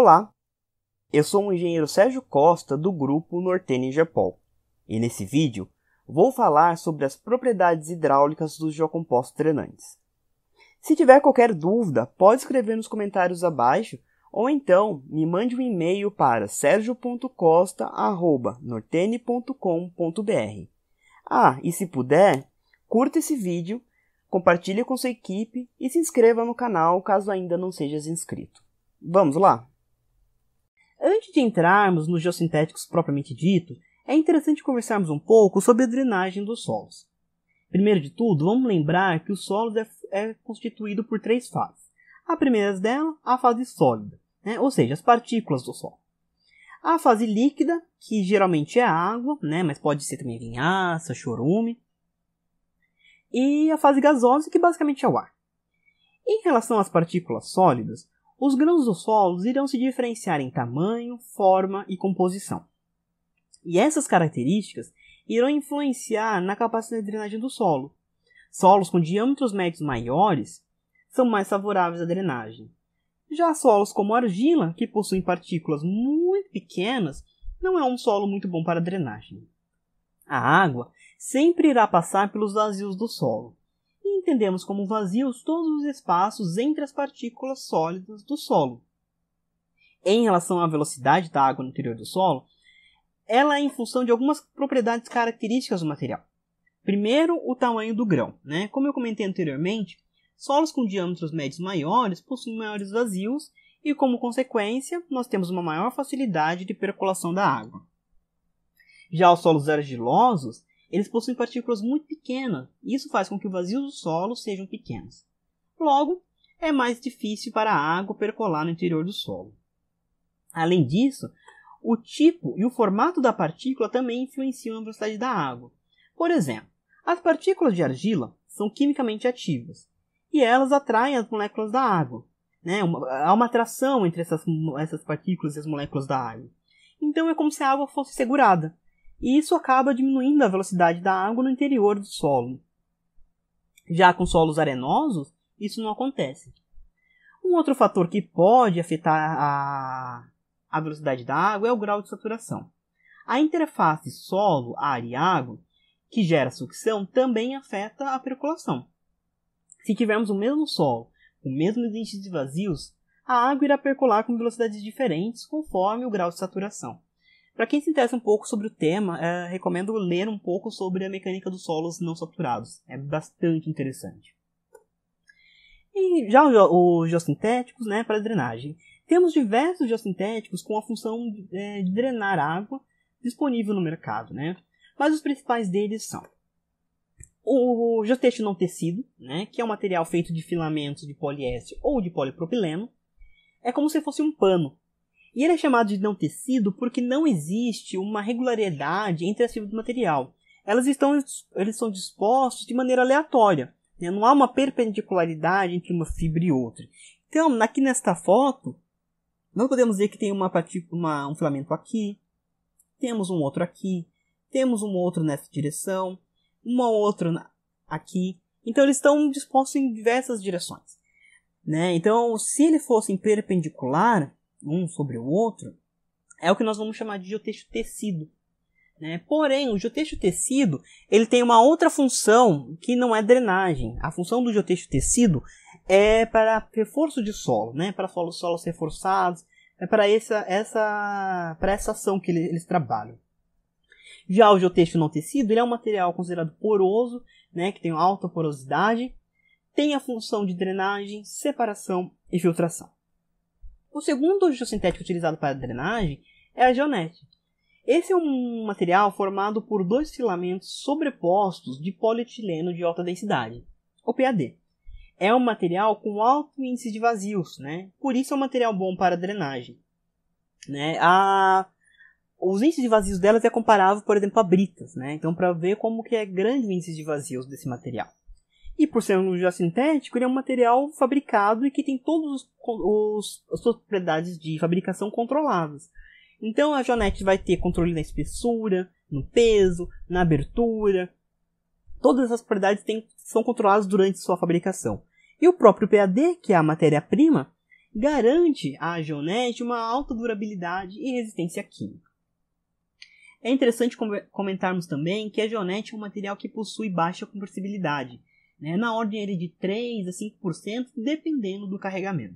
Olá, eu sou o engenheiro Sérgio Costa do grupo Nortene Gepol e nesse vídeo vou falar sobre as propriedades hidráulicas dos geocompostos drenantes. Se tiver qualquer dúvida, pode escrever nos comentários abaixo ou então me mande um e-mail para sergio.costa@nortene.com.br. E se puder, curta esse vídeo, compartilhe com sua equipe e se inscreva no canal caso ainda não seja inscrito. Vamos lá? Antes de entrarmos nos geossintéticos propriamente dito, é interessante conversarmos um pouco sobre a drenagem dos solos. Primeiro de tudo, vamos lembrar que o solo é constituído por três fases. A primeira delas, a fase sólida, ou seja, as partículas do solo. A fase líquida, que geralmente é água, mas pode ser também vinhaça, chorume. E a fase gasosa, que basicamente é o ar. Em relação às partículas sólidas, os grãos dos solos irão se diferenciar em tamanho, forma e composição. E essas características irão influenciar na capacidade de drenagem do solo. Solos com diâmetros médios maiores são mais favoráveis à drenagem. Já solos como a argila, que possuem partículas muito pequenas, não é um solo muito bom para drenagem. A água sempre irá passar pelos vazios do solo. E entendemos como vazios todos os espaços entre as partículas sólidas do solo. Em relação à velocidade da água no interior do solo, ela é em função de algumas propriedades características do material. Primeiro, o tamanho do grão. Como eu comentei anteriormente, solos com diâmetros médios maiores possuem maiores vazios e, como consequência, nós temos uma maior facilidade de percolação da água. Já os solos argilosos, eles possuem partículas muito pequenas, e isso faz com que os vazios do solo sejam pequenos. Logo, é mais difícil para a água percolar no interior do solo. Além disso, o tipo e o formato da partícula também influenciam a velocidade da água. Por exemplo, as partículas de argila são quimicamente ativas, e elas atraem as moléculas da água. Há uma atração entre essas partículas e as moléculas da água. Então é como se a água fosse segurada. E isso acaba diminuindo a velocidade da água no interior do solo. Já com solos arenosos, isso não acontece. Um outro fator que pode afetar a velocidade da água é o grau de saturação. A interface solo, ar e água, que gera sucção, também afeta a percolação. Se tivermos o mesmo solo, com o mesmo índice de vazios, a água irá percolar com velocidades diferentes conforme o grau de saturação. Para quem se interessa um pouco sobre o tema, recomendo ler um pouco sobre a mecânica dos solos não saturados. É bastante interessante. E já os geossintéticos, para drenagem. Temos diversos geossintéticos com a função de drenar água disponível no mercado. Mas os principais deles são o geotexto não tecido, que é um material feito de filamentos de poliéster ou de polipropileno. É como se fosse um pano. E ele é chamado de não tecido porque não existe uma regularidade entre as fibras do material. Eles são dispostos de maneira aleatória. Não há uma perpendicularidade entre uma fibra e outra. Então, aqui nesta foto, nós podemos ver que tem um filamento aqui, temos um outro aqui, temos um outro nessa direção, uma outra aqui. Então, eles estão dispostos em diversas direções. Então, se ele fosse perpendicular um sobre o outro, é o que nós vamos chamar de geotexto tecido. Porém, o geotexto tecido ele tem uma outra função que não é drenagem. A função do geotexto tecido é para reforço de solo, para solos reforçados, é para essa ação que eles trabalham. Já o geotexto não tecido ele é um material considerado poroso, que tem alta porosidade, tem a função de drenagem, separação e filtração. O segundo geossintético utilizado para drenagem é a geonete. Esse é um material formado por dois filamentos sobrepostos de polietileno de alta densidade, o PAD. É um material com alto índice de vazios, por isso é um material bom para drenagem. Os índices de vazios delas é comparável, por exemplo, a britas, então para ver como que é grande o índice de vazios desse material. E por ser um geossintético, ele é um material fabricado e que tem todas as suas propriedades de fabricação controladas. Então a geonete vai ter controle na espessura, no peso, na abertura. Todas essas propriedades são controladas durante sua fabricação. E o próprio PAD, que é a matéria-prima, garante à geonete uma alta durabilidade e resistência química. É interessante comentarmos também que a geonete é um material que possui baixa compressibilidade, né, na ordem de 3 a 5%, dependendo do carregamento.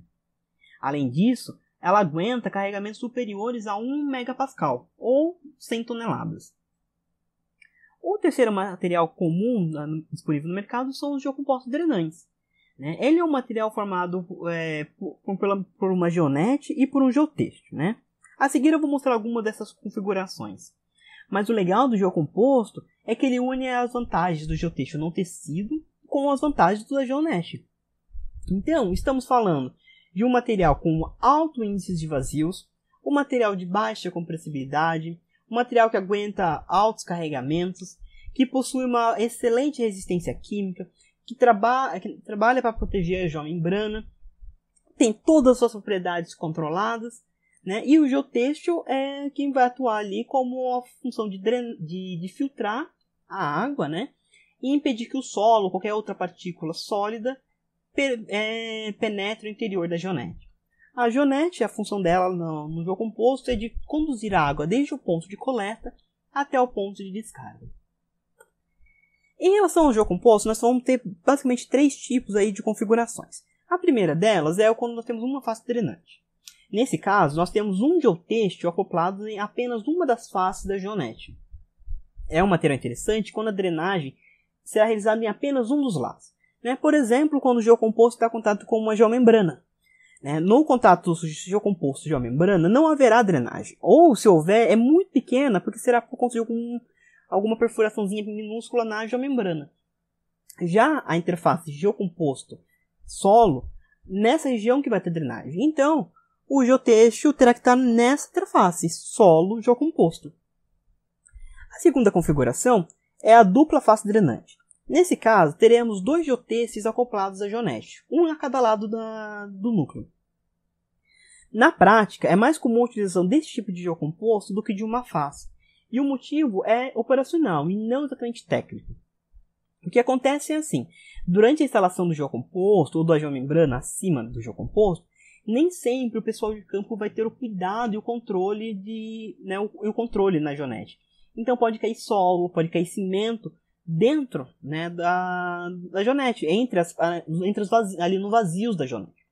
Além disso, ela aguenta carregamentos superiores a 1 megapascal, ou 100 toneladas. O terceiro material comum disponível no mercado são os geocompostos drenantes. Né? Ele é um material formado por uma geonete e por um geotexto. Né? A seguir eu vou mostrar algumas dessas configurações. Mas o legal do geocomposto é que ele une as vantagens do geotexto não tecido com as vantagens da geonete. Então, estamos falando de um material com alto índice de vazios, um material de baixa compressibilidade, um material que aguenta altos carregamentos, que possui uma excelente resistência química, que trabalha para proteger a geomembrana, tem todas as suas propriedades controladas, né? E o geotexto é quem vai atuar ali como a função de filtrar a água, né? E impedir que o solo ou qualquer outra partícula sólida penetre o interior da geonete. A geonete, a função dela no geocomposto é de conduzir a água desde o ponto de coleta até o ponto de descarga. Em relação ao geocomposto, nós vamos ter basicamente 3 tipos aí de configurações. A primeira delas é quando nós temos uma face drenante. Nesse caso, nós temos um geotexto acoplado em apenas uma das faces da geonete. É um material interessante quando a drenagem será realizada em apenas um dos lados. Né? Por exemplo, quando o geocomposto está em contato com uma geomembrana. Né? No contato geocomposto geomembrana não haverá drenagem. Ou, se houver, é muito pequena, porque será por conta de alguma perfuraçãozinha minúscula na geomembrana. Já a interface geocomposto solo, nessa região que vai ter drenagem. Então, o geotexto terá que estar nessa interface solo geocomposto. A segunda configuração é a dupla face drenante. Nesse caso, teremos 2 geotextos acoplados à geonete, um a cada lado do núcleo. Na prática, é mais comum a utilização desse tipo de geocomposto do que de uma face, e o motivo é operacional e não exatamente técnico. O que acontece é assim, durante a instalação do geocomposto ou da geomembrana acima do geocomposto, nem sempre o pessoal de campo vai ter o cuidado e o controle o controle na geonete. Então pode cair solo, pode cair cimento dentro, né, da geonete, ali no vazios da geonete.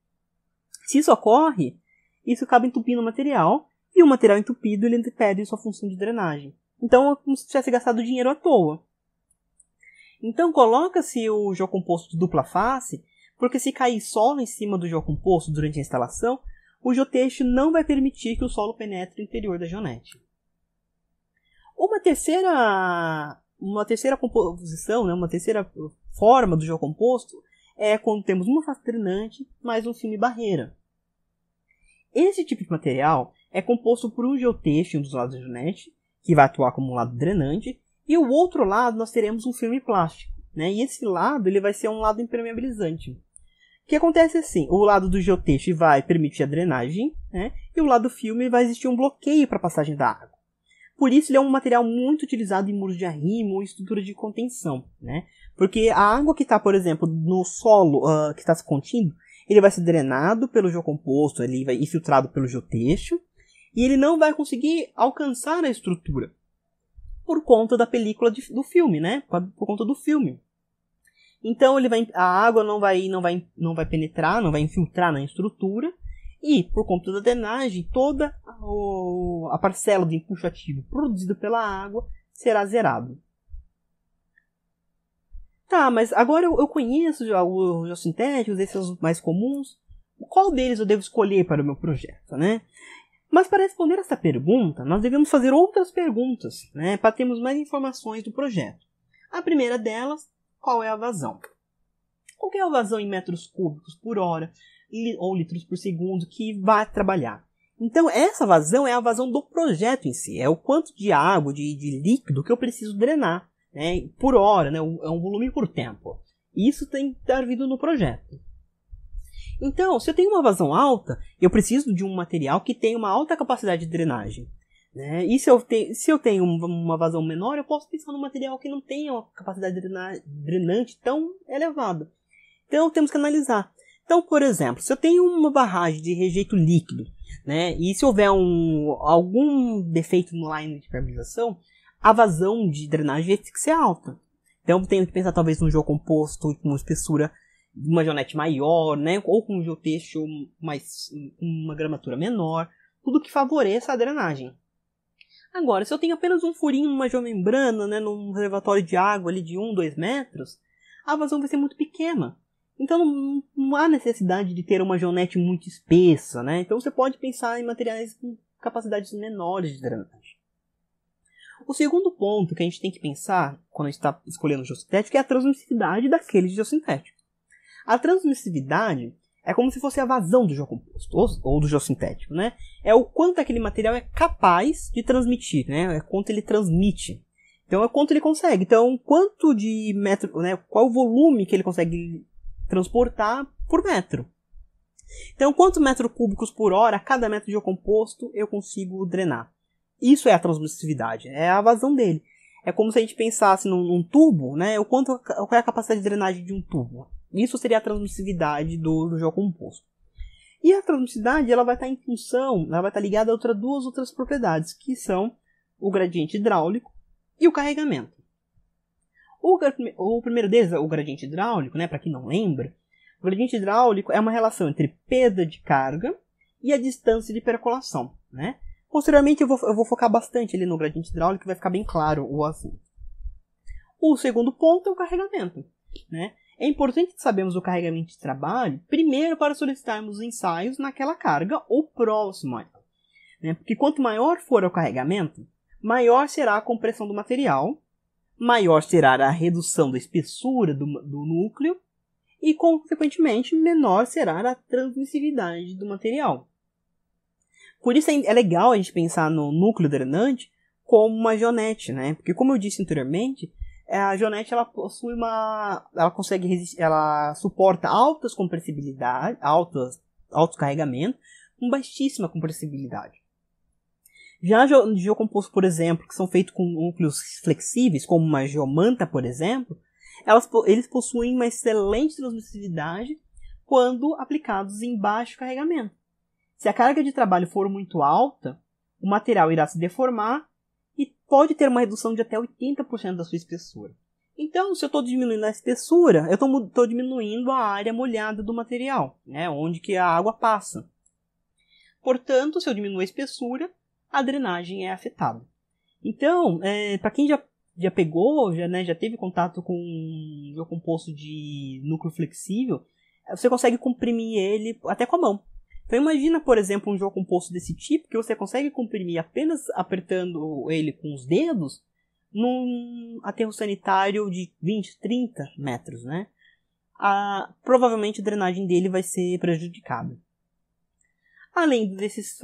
Se isso ocorre, isso acaba entupindo o material, e o material entupido ele perde sua função de drenagem. Então é como se tivesse gastado dinheiro à toa. Então coloca-se o geocomposto de dupla face, porque se cair solo em cima do geocomposto durante a instalação, o geotexto não vai permitir que o solo penetre o interior da geonete. Uma terceira composição, né, uma terceira forma do geocomposto é quando temos uma face drenante mais um filme barreira. Esse tipo de material é composto por um geotexto em um dos lados da geonete, que vai atuar como um lado drenante, e o outro lado nós teremos um filme plástico. Né, e esse lado ele vai ser um lado impermeabilizante. O que acontece assim, o lado do geotexto vai permitir a drenagem, né, e o lado do filme vai existir um bloqueio para a passagem da água. Por isso ele é um material muito utilizado em muros de arrimo ou estrutura de contenção. Né? Porque a água que está, por exemplo, no solo que está se contido, ele vai ser drenado pelo geocomposto, ele vai ser filtrado pelo geotexto, e ele não vai conseguir alcançar a estrutura por conta da película do filme, né? Por conta do filme. Então a água não vai penetrar, não vai infiltrar na estrutura, e por conta da drenagem, toda a parcela do empuxo ativo produzido pela água será zerado. Tá, mas agora eu conheço os geossintéticos, esses são os mais comuns. Qual deles eu devo escolher para o meu projeto, né? Mas para responder essa pergunta, nós devemos fazer outras perguntas, né, para termos mais informações do projeto. A primeira delas, qual é a vazão? Qual é a vazão em metros cúbicos por hora ou litros por segundo que vai trabalhar? Então essa vazão é a vazão do projeto em si, é o quanto de água, de líquido que eu preciso drenar, né, por hora, né, é um volume por tempo. Isso tem que estar vindo no projeto. Então, se eu tenho uma vazão alta, eu preciso de um material que tenha uma alta capacidade de drenagem. Né? E se eu tenho uma vazão menor, eu posso pensar num material que não tenha uma capacidade drenante tão elevada. Então, temos que analisar. Então, por exemplo, se eu tenho uma barragem de rejeito líquido, né, e se houver algum defeito no line de permeabilização, a vazão de drenagem vai ter que ser alta. Então, eu tenho que pensar talvez num geocomposto com uma espessura de uma geonete maior, né, ou com um geotexto mais uma gramatura menor, tudo que favoreça a drenagem. Agora, se eu tenho apenas um furinho numa geomembrana, né, num reservatório de água ali de 1, 2 metros, a vazão vai ser muito pequena. Então não há necessidade de ter uma geonete muito espessa, né? Então você pode pensar em materiais com capacidades menores de drenagem. O segundo ponto que a gente tem que pensar quando a gente está escolhendo o geossintético é a transmissividade daquele geossintético. A transmissividade é como se fosse a vazão do geocomposto ou do geossintético, né? É o quanto aquele material é capaz de transmitir, né? É quanto ele transmite. Então é quanto ele consegue. Então quanto de metro, né? Qual o volume que ele consegue transportar por metro. Então, quantos metros cúbicos por hora a cada metro de geocomposto eu consigo drenar? Isso é a transmissividade, é a vazão dele. É como se a gente pensasse num tubo, né? Qual é a capacidade de drenagem de um tubo? Isso seria a transmissividade do geocomposto. E a transmissividade ela vai estar em função, ela vai estar ligada a duas outras propriedades, que são o gradiente hidráulico e o carregamento. O primeiro deles, o gradiente hidráulico, né, para quem não lembra, o gradiente hidráulico é uma relação entre perda de carga e a distância de percolação. Né? Posteriormente eu vou focar bastante ali no gradiente hidráulico, que vai ficar bem claro o assunto. O segundo ponto é o carregamento. Né? É importante sabermos o carregamento de trabalho, primeiro para solicitarmos ensaios naquela carga ou próximo a ela. Né? Porque quanto maior for o carregamento, maior será a compressão do material, maior será a redução da espessura do núcleo e, consequentemente, menor será a transmissividade do material. Por isso é legal a gente pensar no núcleo drenante como uma geonete, né? Porque, como eu disse anteriormente, a geonete ela possui ela suporta altas compressibilidades, altos carregamentos, com baixíssima compressibilidade. Já geocompostos, por exemplo, que são feitos com núcleos flexíveis, como uma geomanta, por exemplo, eles possuem uma excelente transmissividade quando aplicados em baixo carregamento. Se a carga de trabalho for muito alta, o material irá se deformar e pode ter uma redução de até 80% da sua espessura. Então, se eu estou diminuindo a espessura, eu estou diminuindo a área molhada do material, né, onde que a água passa. Portanto, se eu diminuo a espessura, a drenagem é afetada. Então, para quem já pegou, já teve contato com um geocomposto de núcleo flexível, você consegue comprimir ele até com a mão. Então imagina, por exemplo, um geocomposto desse tipo, que você consegue comprimir apenas apertando ele com os dedos, num aterro sanitário de 20, 30 metros. Né? Provavelmente a drenagem dele vai ser prejudicada. Além desses...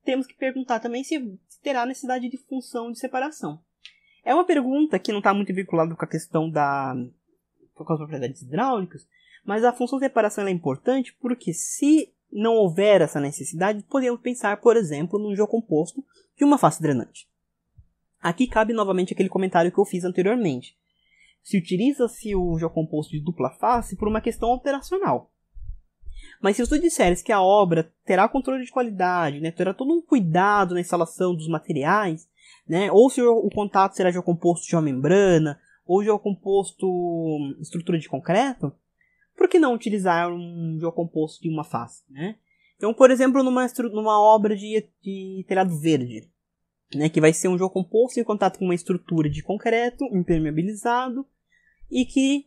temos que perguntar também se terá necessidade de função de separação. É uma pergunta que não está muito vinculada com a questão com as propriedades hidráulicas, mas a função de separação é importante porque se não houver essa necessidade, podemos pensar, por exemplo, num geocomposto de uma face drenante. Aqui cabe novamente aquele comentário que eu fiz anteriormente. Se utiliza-se o geocomposto de dupla face por uma questão operacional. Mas se tu disseres que a obra terá controle de qualidade, né, terá todo um cuidado na instalação dos materiais, né, ou se o contato será geocomposto de uma membrana, ou geocomposto estrutura de concreto, por que não utilizar um geocomposto de uma face? Né? Então, por exemplo, numa obra de telhado verde, né, que vai ser um geocomposto em contato com uma estrutura de concreto impermeabilizado e que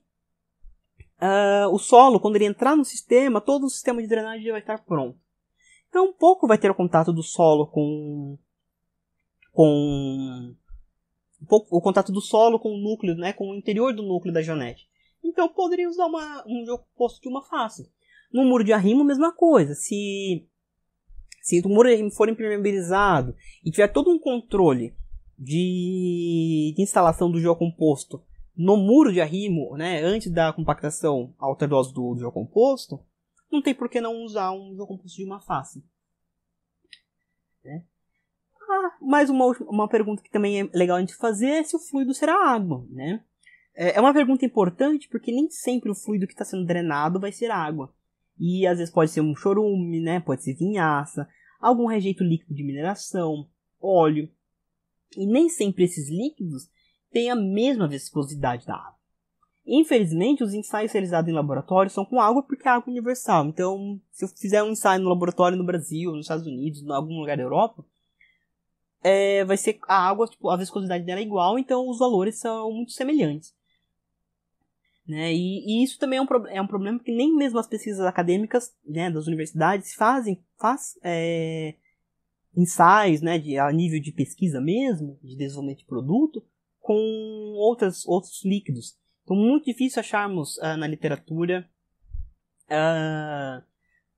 o solo, quando ele entrar no sistema, todo o sistema de drenagem já vai estar pronto. Então, pouco vai ter o contato do solo o contato do solo com o núcleo, né, com o interior do núcleo da geonete. Então, poderia usar um geocomposto de uma face. No muro de arrimo, mesma coisa. Se o muro de arrimo for impermeabilizado e tiver todo um controle de instalação do geocomposto no muro de arrimo, né, antes da compactação alta-dose do geocomposto, não tem por que não usar um geocomposto de uma face. Né? Mais uma pergunta que também é legal a gente fazer é se o fluido será água. Né? É uma pergunta importante porque nem sempre o fluido que está sendo drenado vai ser água. E às vezes pode ser um chorume, né? Pode ser vinhaça, algum rejeito líquido de mineração, óleo. E nem sempre esses líquidos têm a mesma viscosidade da água. Infelizmente, os ensaios realizados em laboratório são com água porque é água universal. Então, se eu fizer um ensaio no laboratório no Brasil, nos Estados Unidos, em algum lugar da Europa, vai ser a água, tipo, a viscosidade dela é igual, então os valores são muito semelhantes. Né? E isso também é um problema porque nem mesmo as pesquisas acadêmicas, né, das universidades fazem ensaios, né, a nível de pesquisa mesmo, de desenvolvimento de produto, com outros líquidos. Então, muito difícil acharmos na literatura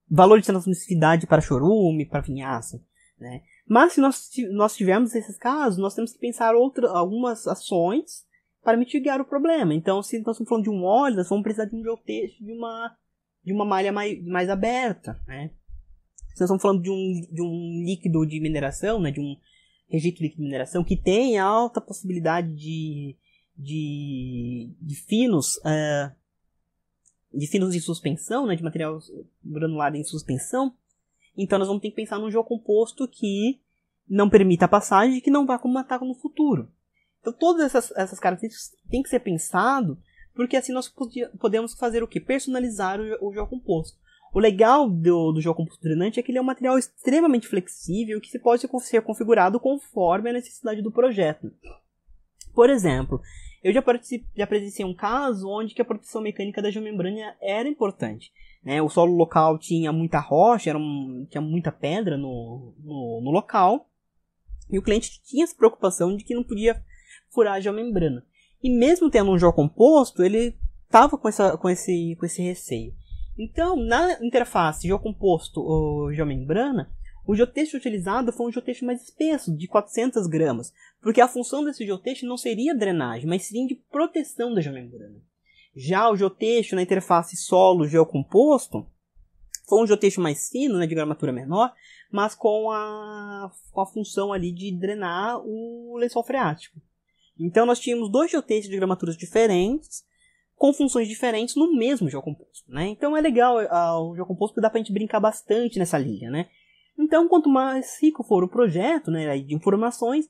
valor de transmissividade para chorume, para vinhaça. Né? Mas se nós tivermos esses casos, nós temos que pensar algumas ações para mitigar o problema. Então, se nós estamos falando de um óleo, nós vamos precisar de um geotexto de uma malha mais aberta. Né? Se nós estamos falando de um líquido de mineração, né, de um rejeito líquido de mineração, que tem alta possibilidade de finos em suspensão, né, de material granulado em suspensão, então nós vamos ter que pensar num geocomposto que não permita a passagem e que não vá matar no futuro. Então todas essas características têm que ser pensado, porque assim nós podemos fazer o quê? Personalizar o geocomposto. O legal do geocomposto drenante é que ele é um material extremamente flexível que pode ser configurado conforme a necessidade do projeto. Por exemplo, eu já presenciei um caso onde que a proteção mecânica da geomembrana era importante. Né? O solo local tinha muita rocha, tinha muita pedra no local, e o cliente tinha essa preocupação de que não podia furar a geomembrana. E mesmo tendo um geocomposto, ele estava com esse receio. Então, na interface geocomposto ou geomembrana, o geotexto utilizado foi um geotexto mais espesso, de 400 gramas, porque a função desse geotexto não seria drenagem, mas sim de proteção da geomembrana. Já o geotexto na interface solo-geocomposto foi um geotexto mais fino, né, de gramatura menor, mas com a função ali de drenar o lençol freático. Então nós tínhamos dois geotextos de gramaturas diferentes, com funções diferentes no mesmo geocomposto. Né? Então é legal o geocomposto porque dá pra gente brincar bastante nessa linha, né? Então, quanto mais rico for o projeto, né, de informações,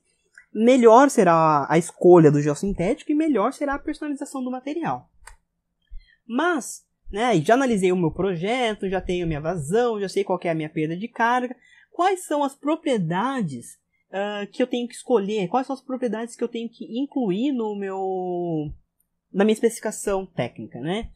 melhor será a escolha do geossintético e melhor será a personalização do material. Mas, né, já analisei o meu projeto, já tenho minha vazão, já sei qual que é a minha perda de carga. Quais são as propriedades que eu tenho que escolher? Quais são as propriedades que eu tenho que incluir na minha especificação técnica, né?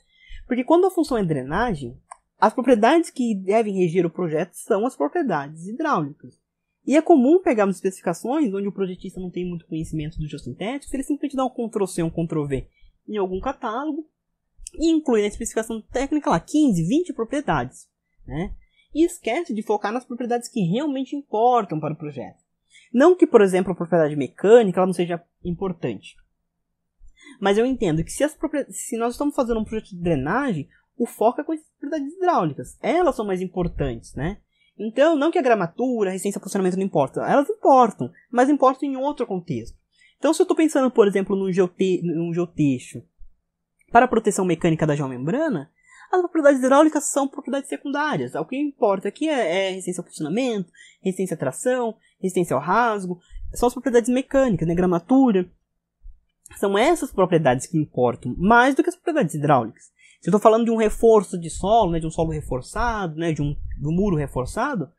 Porque quando a função é drenagem, as propriedades que devem reger o projeto são as propriedades hidráulicas. E é comum pegarmos especificações onde o projetista não tem muito conhecimento do geossintético, ele simplesmente dá um Ctrl+C, um Ctrl+V em algum catálogo e inclui na especificação técnica lá 15, 20 propriedades. Né? E esquece de focar nas propriedades que realmente importam para o projeto. Não que, por exemplo, a propriedade mecânica ela não seja importante. Mas eu entendo que se nós estamos fazendo um projeto de drenagem, o foco é com as propriedades hidráulicas. Elas são mais importantes, né? Então, não que a gramatura, a resistência ao posicionamento não importam. Elas importam, mas importam em outro contexto. Então, se eu estou pensando, por exemplo, num geotexto para a proteção mecânica da geomembrana, as propriedades hidráulicas são propriedades secundárias. O que importa aqui é resistência ao posicionamento, resistência à tração, resistência ao rasgo. São as propriedades mecânicas, né? Gramatura. São essas propriedades que importam mais do que as propriedades hidráulicas. Se eu estou falando de um reforço de solo, né, de um solo reforçado, né, de um muro reforçado,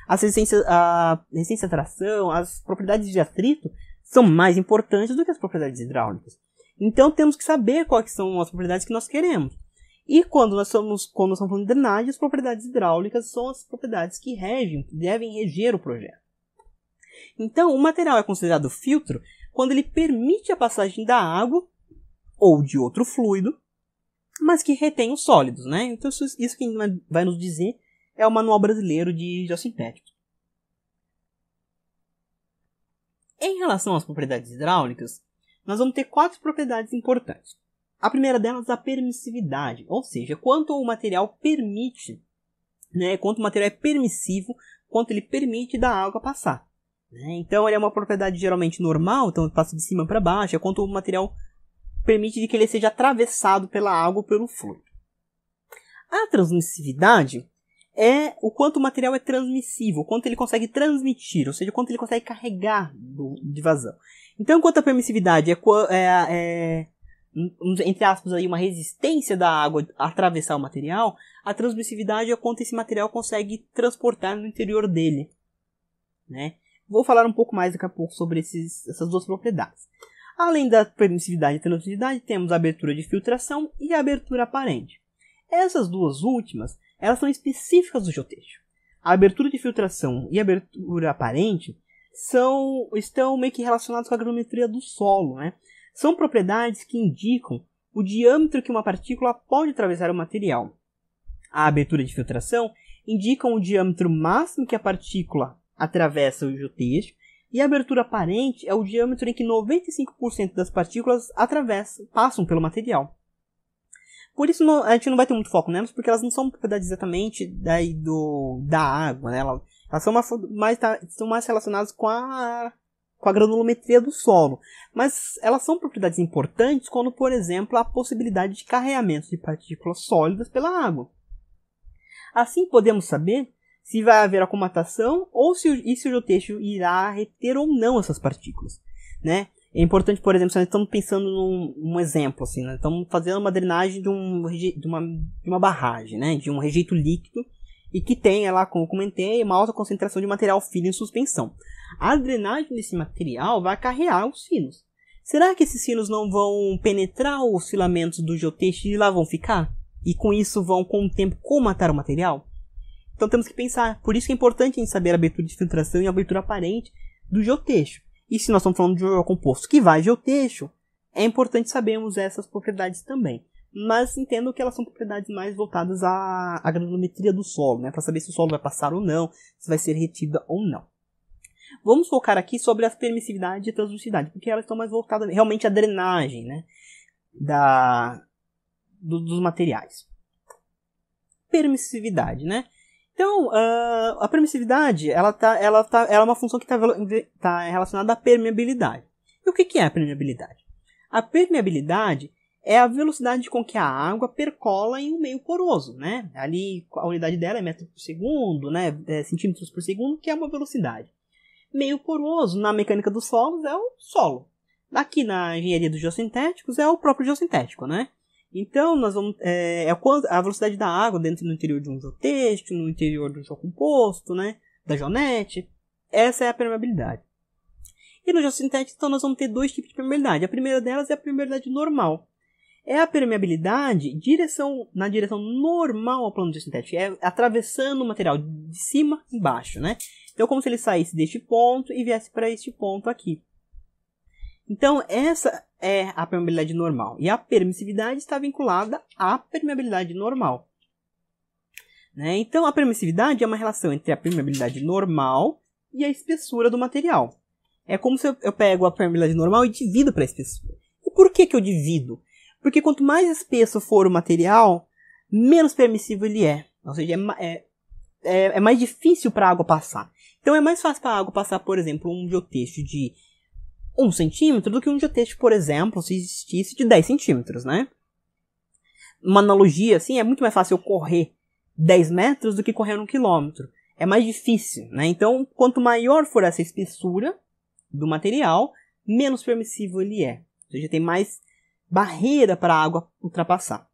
a resistência à tração, as propriedades de atrito são mais importantes do que as propriedades hidráulicas. Então temos que saber quais são as propriedades que nós queremos. E quando nós estamos falando de drenagem, as propriedades hidráulicas são as propriedades que devem reger o projeto. Então o material é considerado filtro quando ele permite a passagem da água ou de outro fluido, mas que retém os sólidos, né? Então isso que vai nos dizer é o Manual Brasileiro de Geossintéticos. Em relação às propriedades hidráulicas, nós vamos ter 4 propriedades importantes. A primeira delas é a permissividade, ou seja, quanto o material permite, né? Quanto o material é permissivo, quanto ele permite da água passar. Né? Então ele é uma propriedade geralmente normal, então passa de cima para baixo, é quanto o material permite que ele seja atravessado pela água ou pelo fluido. A transmissividade é o quanto o material é transmissível, o quanto ele consegue transmitir, ou seja, o quanto ele consegue carregar de vazão. Então, enquanto a permissividade entre aspas, aí, uma resistência da água a atravessar o material, a transmissividade é quanto esse material consegue transportar no interior dele, né? Vou falar um pouco mais daqui a pouco sobre essas duas propriedades. Além da permissividade e transmissividade, temos a abertura de filtração e a abertura aparente. Essas duas últimas, elas são específicas do geotexto. A abertura de filtração e a abertura aparente estão meio que relacionadas com a granulometria do solo, né? São propriedades que indicam o diâmetro que uma partícula pode atravessar o material. A abertura de filtração indica o diâmetro máximo que a partícula atravessa o geotexto, e a abertura aparente é o diâmetro em que 95% das partículas passam pelo material. Por isso a gente não vai ter muito foco nelas, porque elas não são propriedades exatamente da água, né? Elas são mais relacionadas com a granulometria do solo. Mas elas são propriedades importantes quando, por exemplo, há a possibilidade de carreamento de partículas sólidas pela água. Assim podemos saber se vai haver acumulação ou se o geotexto irá reter ou não essas partículas, né? É importante, por exemplo, se nós estamos pensando num exemplo, assim, nós estamos fazendo uma drenagem de uma barragem, né? De um rejeito líquido e que tenha lá, como eu comentei, uma alta concentração de material fino em suspensão. A drenagem desse material vai acarrear os sinos. Será que esses sinos não vão penetrar os filamentos do geotexto e lá vão ficar? E com isso vão, com o tempo, comatar o material? Então temos que pensar. Por isso que é importante a gente saber a abertura de filtração e a abertura aparente do geotexto. E se nós estamos falando de um composto que vai geotexto, é importante sabermos essas propriedades também. Mas entendo que elas são propriedades mais voltadas à granulometria do solo, né? Para saber se o solo vai passar ou não, se vai ser retida ou não. Vamos focar aqui sobre as permissividade e translucidade, porque elas estão mais voltadas realmente à drenagem, né? Dos materiais. Permissividade, né? Então, a permissividade ela é uma função que está relacionada à permeabilidade. E o que é a permeabilidade? A permeabilidade é a velocidade com que a água percola em um meio poroso, né? Ali a unidade dela é metro por segundo, né? Centímetros por segundo, que é uma velocidade. Meio poroso na mecânica dos solos é o solo. Aqui na engenharia dos geossintéticos é o próprio geossintético, né? Então, nós vamos, a velocidade da água dentro do interior de um geotexto, no interior de um geocomposto, né, da geonete. Essa é a permeabilidade. E no geossintético, então, nós vamos ter dois tipos de permeabilidade. A primeira delas é a permeabilidade normal. É a permeabilidade na direção normal ao plano geossintético. É atravessando o material de cima e baixo, né? Então, como se ele saísse deste ponto e viesse para este ponto aqui. Então, essa é a permeabilidade normal. E a permissividade está vinculada à permeabilidade normal. Né? Então, a permissividade é uma relação entre a permeabilidade normal e a espessura do material. É como se eu pego a permeabilidade normal e divido para a espessura. E por que eu divido? Porque quanto mais espesso for o material, menos permissível ele é. Ou seja, é mais difícil para a água passar. Então, é mais fácil para a água passar, por exemplo, um geotexto de 1 centímetro do que um geotexto, por exemplo, se existisse de 10 centímetros, né? Uma analogia, assim, é muito mais fácil eu correr 10 metros do que correr 1 quilômetro. É mais difícil, né? Então, quanto maior for essa espessura do material, menos permissível ele é. Ou seja, tem mais barreira para a água ultrapassar.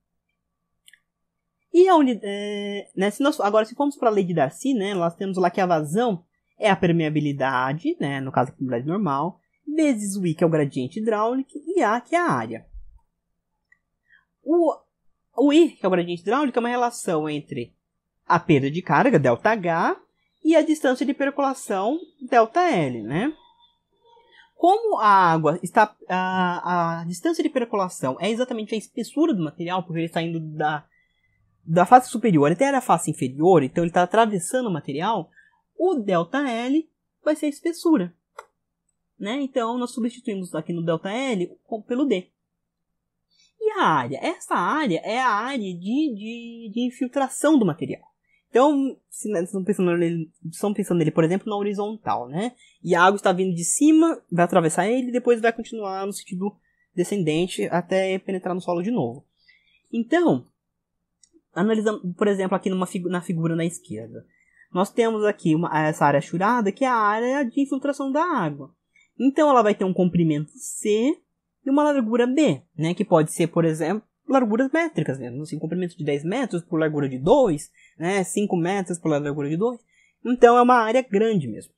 E agora, se formos para a lei de Darcy, né, nós temos lá que a vazão é a permeabilidade, né, no caso a permeabilidade normal, vezes o I, que é o gradiente hidráulico, e A, que é a área. O I, que é o gradiente hidráulico, é uma relação entre a perda de carga, ΔH, e a distância de percolação, ΔL, né? Como a água está... A distância de percolação é exatamente a espessura do material, porque ele está indo da face superior até a face inferior, então ele está atravessando o material, o ΔL vai ser a espessura. Né? Então, nós substituímos aqui no ΔL pelo D. E a área? Essa área é a área de infiltração do material. Então, se nós estamos pensando nele, por exemplo, na horizontal, né? E a água está vindo de cima, vai atravessar ele e depois vai continuar no sentido descendente até penetrar no solo de novo. Então, analisando, por exemplo, aqui na figura na esquerda. Nós temos aqui essa área achurada, que é a área de infiltração da água. Então, ela vai ter um comprimento C e uma largura B, né? Que pode ser, por exemplo, larguras métricas mesmo. Assim, comprimento de 10 metros por largura de 2, né? 5 metros por largura de 2. Então, é uma área grande mesmo.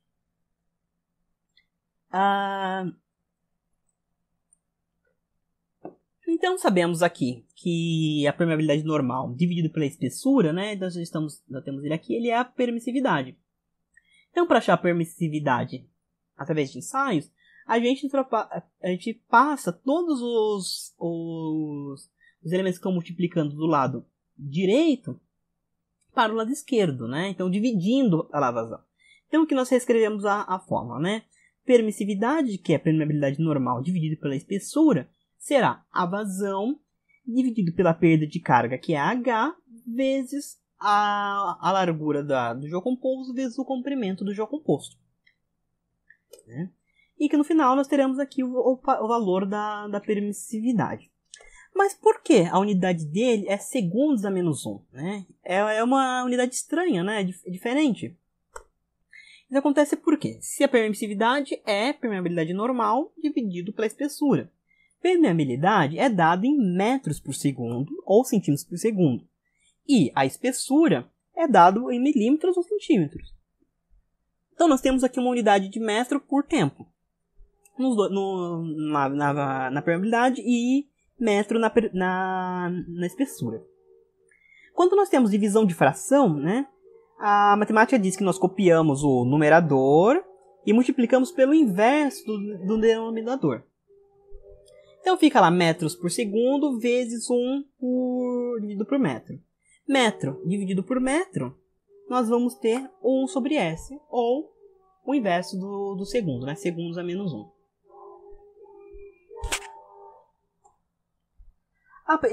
Então, sabemos aqui que a permeabilidade normal dividido pela espessura, né? Então, já temos ele aqui, ele é a permissividade. Então, para achar a permissividade através de ensaios, a gente passa todos os elementos que estão multiplicando do lado direito para o lado esquerdo, né? Então, dividindo a vazão. Então, aqui nós reescrevemos a fórmula, né? Permissividade, que é a permeabilidade normal dividida pela espessura, será a vazão dividido pela perda de carga, que é H, vezes a largura do J composto vezes o comprimento do J composto. Né? E que no final nós teremos aqui o valor da permissividade. Mas por que a unidade dele é segundos a menos 1? Né? É uma unidade estranha, né? Diferente. Isso acontece porque se a permissividade é permeabilidade normal dividido pela espessura. Permeabilidade é dado em metros por segundo ou centímetros por segundo. E a espessura é dado em milímetros ou centímetros. Então nós temos aqui uma unidade de metro por tempo. Na permeabilidade e metro na espessura. Quando nós temos divisão de fração, né, a matemática diz que nós copiamos o numerador e multiplicamos pelo inverso do denominador. Então fica lá metros por segundo vezes 1 dividido por metro. Metro dividido por metro, nós vamos ter 1 sobre S, ou o inverso do segundo, né? Segundos a menos 1.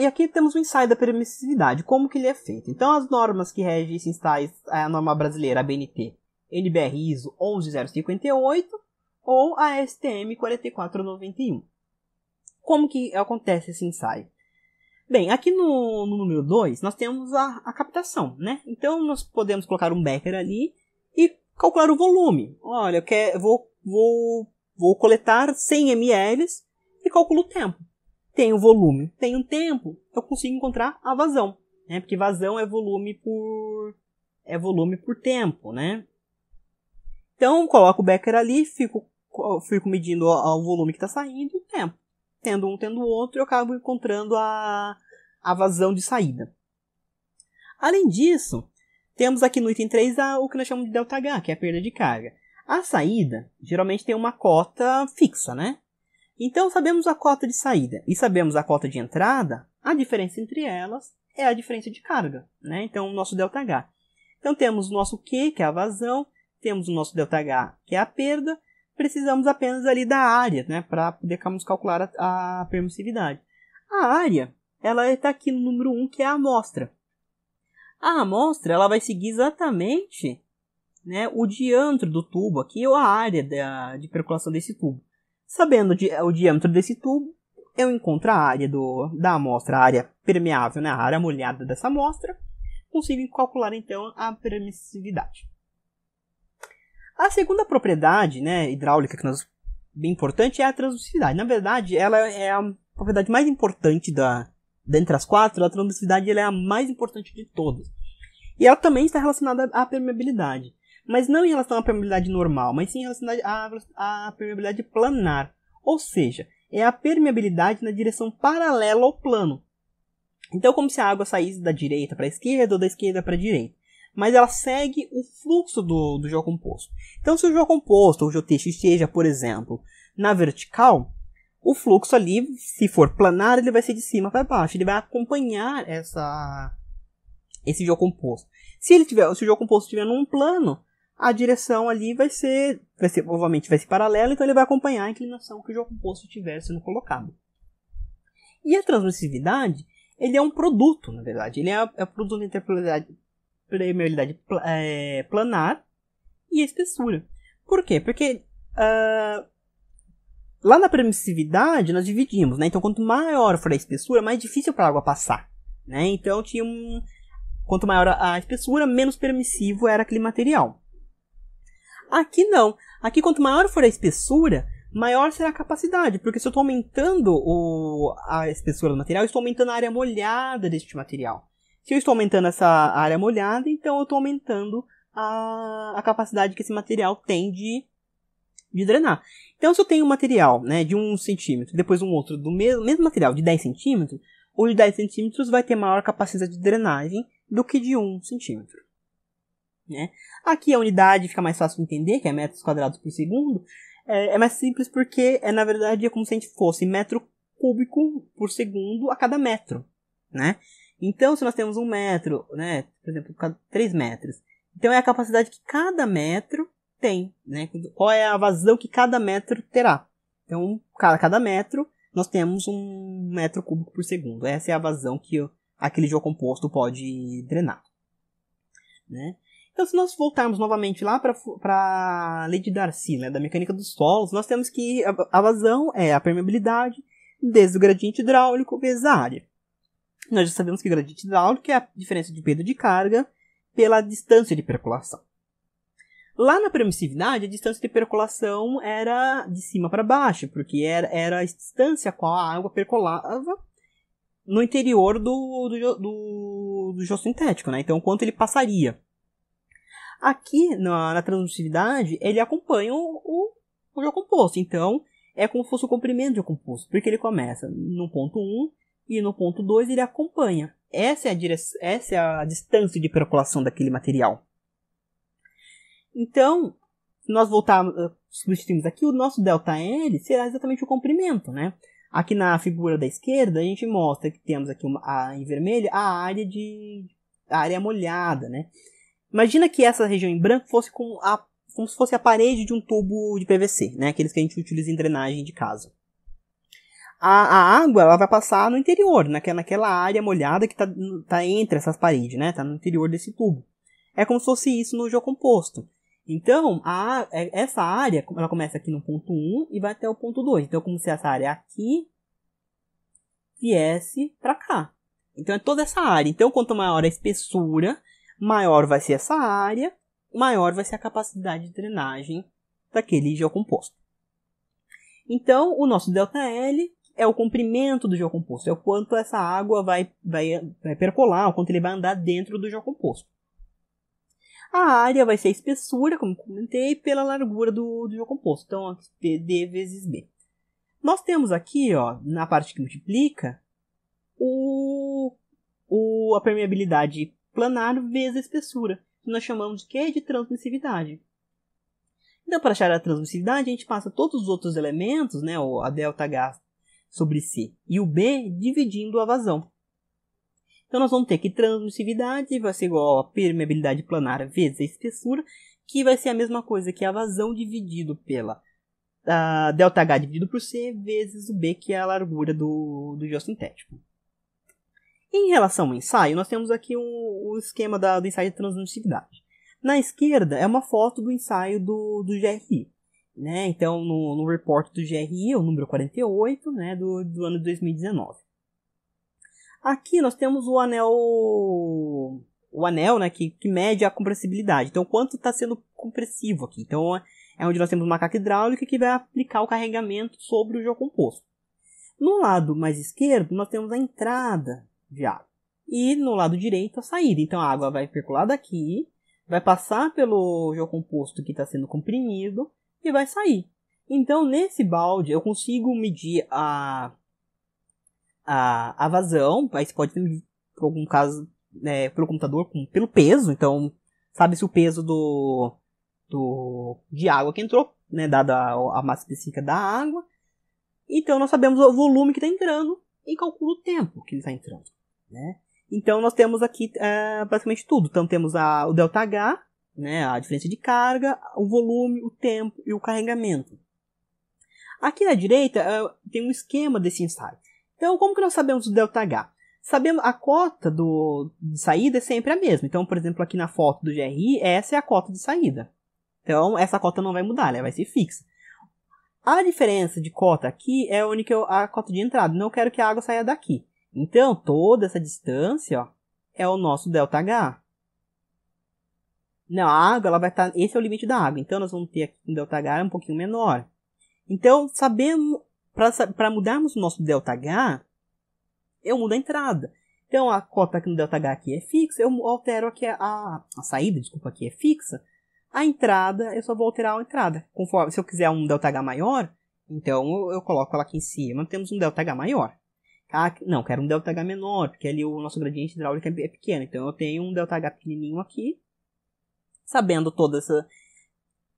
E aqui temos o ensaio da permissividade, como que ele é feito. Então as normas que regem esses ensaios é a norma brasileira, a BNT, NBR ISO 11058 ou a STM 4491. Como que acontece esse ensaio? Bem, aqui no número 2, nós temos a captação, né? Então, nós podemos colocar um becker ali e calcular o volume. Olha, vou coletar 100 ml e calculo o tempo. Tem o volume, tem o tempo, eu consigo encontrar a vazão, né? Porque vazão é volume por tempo, né? Então, coloco o becker ali, fico medindo o volume que está saindo e o tempo. Tendo um, tendo o outro, eu acabo encontrando a vazão de saída. Além disso, temos aqui no item 3 o que nós chamamos de ΔH, que é a perda de carga. A saída, geralmente tem uma cota fixa, né? Então, sabemos a cota de saída e sabemos a cota de entrada, a diferença entre elas é a diferença de carga, né? Então, o nosso ΔH. Então, temos o nosso Q, que é a vazão, temos o nosso ΔH, que é a perda, precisamos apenas ali da área, né, para podermos calcular a permissividade. A área, ela está aqui no número 1, que é a amostra. A amostra, ela vai seguir exatamente, né, o diâmetro do tubo aqui, ou a área de percolação desse tubo. Sabendo o diâmetro desse tubo, eu encontro a área da amostra, a área permeável, né, a área molhada dessa amostra, consigo calcular então a permissividade. A segunda propriedade, né, hidráulica, bem importante, é a transmissividade. Na verdade, ela é a propriedade mais importante dentre as quatro. A transmissividade ela é a mais importante de todas. E ela também está relacionada à permeabilidade. Mas não em relação à permeabilidade normal, mas sim em relação à permeabilidade planar. Ou seja, é a permeabilidade na direção paralela ao plano. Então, como se a água saísse da direita para a esquerda ou da esquerda para a direita. Mas ela segue o fluxo do J composto. Então, se o J composto ou o JT esteja, por exemplo, na vertical, o fluxo ali, se for planar, ele vai ser de cima para baixo. Ele vai acompanhar esse J composto. Se o J composto estiver num plano, a direção ali provavelmente vai ser paralela, então ele vai acompanhar a inclinação que o J composto estiver sendo colocado. E a transmissividade, ele é um produto, na verdade. Ele é produto entre a permeabilidade planar e a espessura. Por quê? Porque lá na permissividade nós dividimos, né? Então quanto maior for a espessura, mais difícil para a água passar, né? Então Quanto maior a espessura, menos permissivo era aquele material. Aqui não. Aqui, quanto maior for a espessura, maior será a capacidade. Porque se eu estou aumentando a espessura do material, eu estou aumentando a área molhada deste material. Se eu estou aumentando essa área molhada, então eu estou aumentando a capacidade que esse material tem de drenar. Então, se eu tenho um material, né, de 1 centímetro, depois um outro do mesmo material de 10 centímetros, o de 10 centímetros vai ter maior capacidade de drenagem do que de 1 centímetro. Né? Aqui a unidade fica mais fácil de entender, que é metros quadrados por segundo. É mais simples porque, na verdade, é como se a gente fosse metro cúbico por segundo a cada metro. Né? Então, se nós temos 1 metro, né, por exemplo, 3 metros, então é a capacidade que cada metro tem. Né? Qual é a vazão que cada metro terá? Então, cada metro, nós temos 1 metro cúbico por segundo. Essa é a vazão que aquele geocomposto pode drenar. Né? Então, se nós voltarmos novamente lá para a lei de Darcy, né, da mecânica dos solos, nós temos que a vazão é a permeabilidade desde o gradiente hidráulico vezes a área. Nós já sabemos que o gradiente hidráulico é a diferença de pedro de carga pela distância de percolação. Lá na permissividade, a distância de percolação era de cima para baixo, porque era a distância a qual a água percolava no interior do geossintético, né? Então, quanto ele passaria. Aqui, na transmissividade, ele acompanha o geocomposto. Então, é como se fosse o comprimento do geocomposto, porque ele começa no ponto 1 e no ponto 2 ele acompanha. Essa é a distância de percolação daquele material. Então, se nós substituirmos aqui, o nosso ΔL será exatamente o comprimento, né? Aqui na figura da esquerda, a gente mostra que temos aqui em vermelho a área molhada, né? Imagina que essa região em branco fosse como se fosse a parede de um tubo de PVC, né? Aqueles que a gente utiliza em drenagem de casa. A água ela vai passar no interior, naquela área molhada que está entre essas paredes, né? Está no interior desse tubo. É como se fosse isso no geocomposto. Então, essa área ela começa aqui no ponto 1 e vai até o ponto 2. Então, é como se essa área aqui viesse para cá. Então, é toda essa área. Então, quanto maior a espessura, maior vai ser essa área, maior vai ser a capacidade de drenagem daquele geocomposto. Então, o nosso ΔL é o comprimento do geocomposto, é o quanto essa água vai percolar, o quanto ele vai andar dentro do geocomposto. A área vai ser a espessura, como comentei, pela largura do geocomposto. Então, D vezes B. Nós temos aqui, ó, na parte que multiplica, a permeabilidade planar vezes a espessura, que nós chamamos de quê? De transmissividade. Então, para achar a transmissividade, a gente passa todos os outros elementos, né, a ΔH sobre C e o B, dividindo a vazão. Então, nós vamos ter que transmissividade vai ser igual a permeabilidade planar vezes a espessura, que vai ser a mesma coisa que a vazão dividido pela ΔH dividido por C vezes o B, que é a largura do geossintético. Em relação ao ensaio, nós temos aqui o esquema do ensaio de transmissividade. Na esquerda é uma foto do ensaio do GRI. Né? Então, no report do GRI, é o número 48, né, do ano de 2019. Aqui nós temos o anel, né, que mede a compressibilidade. Então, quanto está sendo compressivo aqui. Então, é onde nós temos uma macaca hidráulica que vai aplicar o carregamento sobre o geocomposto. No lado mais esquerdo, nós temos a entrada de água. E no lado direito, a saída. Então, a água vai percolar daqui, vai passar pelo geocomposto que está sendo comprimido e vai sair. Então, nesse balde, eu consigo medir a vazão. Aí você pode medir, por algum caso, pelo computador, pelo peso. Então, sabe-se o peso de água que entrou, né, dada a massa específica da água. Então, nós sabemos o volume que está entrando e calcula o tempo que ele está entrando. Né? Então, nós temos aqui basicamente tudo. Então, temos o ΔH, né, a diferença de carga, o volume, o tempo e o carregamento. Aqui na direita tem um esquema desse ensaio. Então, como que nós sabemos o ΔH? Sabemos a cota de saída é sempre a mesma. Então, por exemplo, aqui na foto do GRI, essa é a cota de saída. Então, essa cota não vai mudar, ela vai ser fixa. A diferença de cota aqui é a cota de entrada. Não quero que a água saia daqui. Então, toda essa distância, ó, é o nosso ΔH. Não, a água ela vai estar... Esse é o limite da água. Então, nós vamos ter aqui um ΔH um pouquinho menor. Então, sabemos... Para mudarmos o nosso ΔH, eu mudo a entrada. Então, a cota aqui no ΔH aqui é fixa. Eu altero aqui a saída, desculpa, aqui é fixa. A entrada, eu só vou alterar a entrada. Conforme, se eu quiser um ΔH maior, então eu coloco ela aqui em cima. Temos um ΔH maior. Ah, não, quero um ΔH menor, porque ali o nosso gradiente hidráulico é pequeno. Então, eu tenho um ΔH pequenininho aqui. Sabendo toda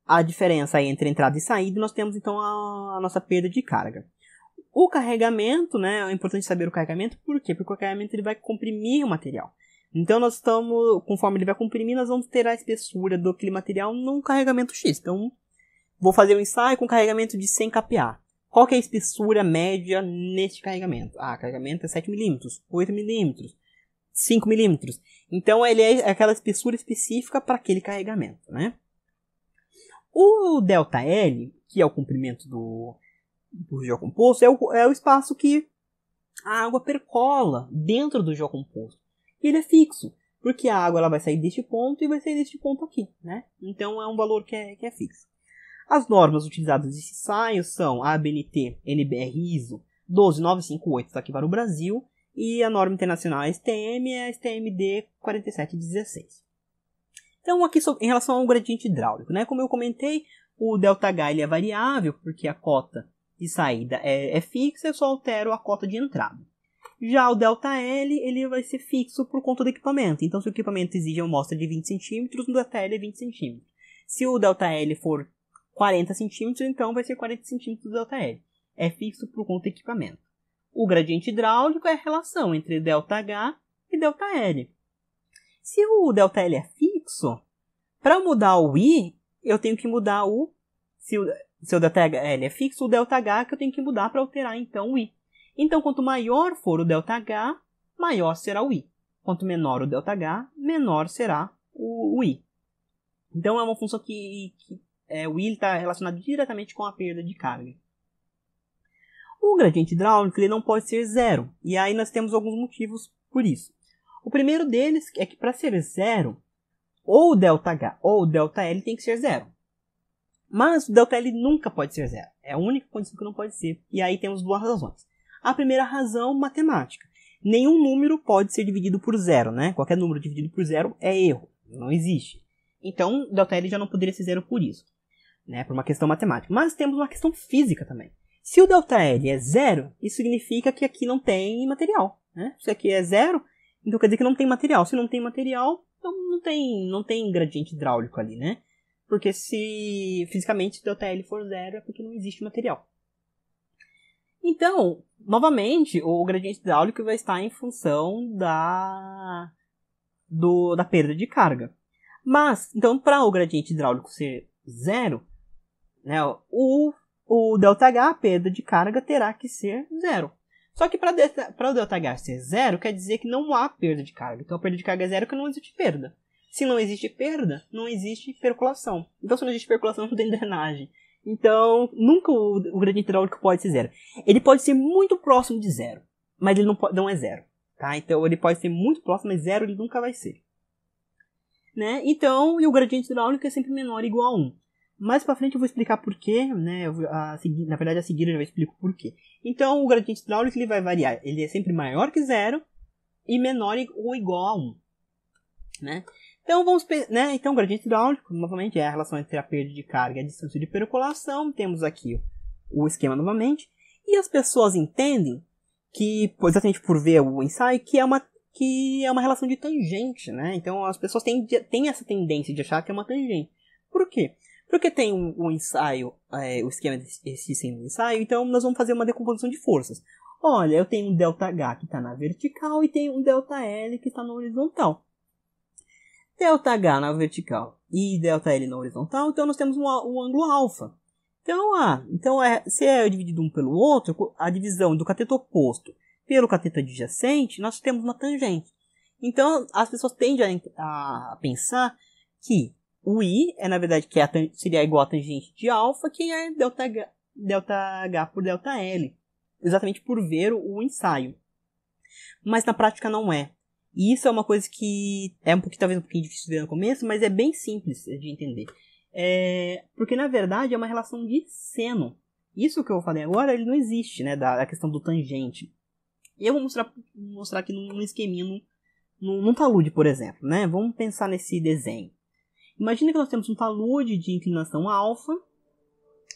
a diferença aí entre entrada e saída, nós temos então a nossa perda de carga. O carregamento, né, é importante saber o carregamento, por quê? Porque o carregamento ele vai comprimir o material. Então nós estamos, conforme ele vai comprimir, nós vamos ter a espessura daquele material num carregamento X. Então, vou fazer um ensaio com carregamento de 100 kPa. Qual que é a espessura média neste carregamento? Ah, carregamento é 7 mm, 8 mm, 5 mm. Então, ele é aquela espessura específica para aquele carregamento, né? O ΔL, que é o comprimento do geocomposto, é o espaço que a água percola dentro do geocomposto. E ele é fixo, porque a água ela vai sair deste ponto e vai sair deste ponto aqui, né? Então, é um valor que é fixo. As normas utilizadas nesse ensaio são a ABNT NBR ISO 12958, está aqui para o Brasil, e a norma internacional STM é a STMD 4716. Então, aqui em relação ao gradiente hidráulico, né? Como eu comentei, o ΔH ele é variável, porque a cota de saída é fixa, eu só altero a cota de entrada. Já o ΔL ele vai ser fixo por conta do equipamento. Então, se o equipamento exige uma amostra de 20 cm, o ΔL é 20 cm. Se o ΔL for 40 cm, então vai ser 40 cm do ΔL. É fixo por conta do equipamento. O gradiente hidráulico é a relação entre ΔH e ΔL. Se o ΔL é fixo, para mudar o I, eu tenho que mudar o... Se o ΔL é fixo, o ΔH que eu tenho que mudar para alterar então o I. Então, quanto maior for o ΔH, maior será o I. Quanto menor o ΔH, menor será o I. Então, é uma função que o I está relacionado diretamente com a perda de carga. O gradiente hidráulico ele não pode ser zero. E aí nós temos alguns motivos por isso. O primeiro deles é que para ser zero, ou o ΔH ou o ΔL tem que ser zero. Mas o ΔL nunca pode ser zero. É a única condição que não pode ser. E aí temos duas razões. A primeira razão, matemática. Nenhum número pode ser dividido por zero, né? Qualquer número dividido por zero é erro. Não existe. Então, o ΔL já não poderia ser zero por isso. Né? Por uma questão matemática. Mas temos uma questão física também. Se o ΔL é zero, isso significa que aqui não tem material. Né? Se aqui é zero, então quer dizer que não tem material. Se não tem material, então não tem gradiente hidráulico ali, né? Porque se fisicamente o ΔL for zero, é porque não existe material. Então, novamente, o gradiente hidráulico vai estar em função da perda de carga. Mas, então, para o gradiente hidráulico ser zero, né, o ΔH, a perda de carga, terá que ser zero. Só que para o ΔH ser zero, quer dizer que não há perda de carga. Então, a perda de carga é zero porque não existe perda. Se não existe perda, não existe percolação. Então, se não existe percolação, não tem drenagem. Então, nunca o gradiente hidráulico pode ser zero. Ele pode ser muito próximo de zero, mas ele não é zero. Tá? Então, ele pode ser muito próximo, mas zero ele nunca vai ser. Né? Então, e o gradiente hidráulico é sempre menor ou igual a 1. Mais pra frente eu vou explicar por quê, né? Na verdade, a seguir eu já explico por quê. Então, o gradiente hidráulico ele vai variar. Ele é sempre maior que zero e menor ou igual a 1. Né? Então, então, o gradiente hidráulico, novamente, é a relação entre a perda de carga e a distância de percolação. Temos aqui o esquema novamente. E as pessoas entendem que, exatamente por ver o ensaio, que é uma relação de tangente, né? Então, as pessoas têm essa tendência de achar que é uma tangente. Por quê? Porque tem o ensaio, o esquema desse ensaio, então nós vamos fazer uma decomposição de forças. Olha, eu tenho um ΔH que está na vertical e tenho um ΔL que está na horizontal. ΔH na vertical e ΔL na horizontal, então nós temos um ângulo alfa. Então, se é dividido um pelo outro, a divisão do cateto oposto pelo cateto adjacente, nós temos uma tangente. Então, as pessoas tendem a pensar que o I na verdade, seria igual a tangente de alfa, que é ΔH por ΔL. Exatamente por ver o ensaio. Mas na prática não é. E isso é uma coisa que é talvez um pouquinho difícil de ver no começo, mas é bem simples de entender. Porque, na verdade, é uma relação de seno. Isso que eu falei agora, ele não existe, né? Da questão do tangente. E eu vou mostrar aqui num esqueminha, num talude, por exemplo, né? Vamos pensar nesse desenho. Imagina que nós temos um talude de inclinação alfa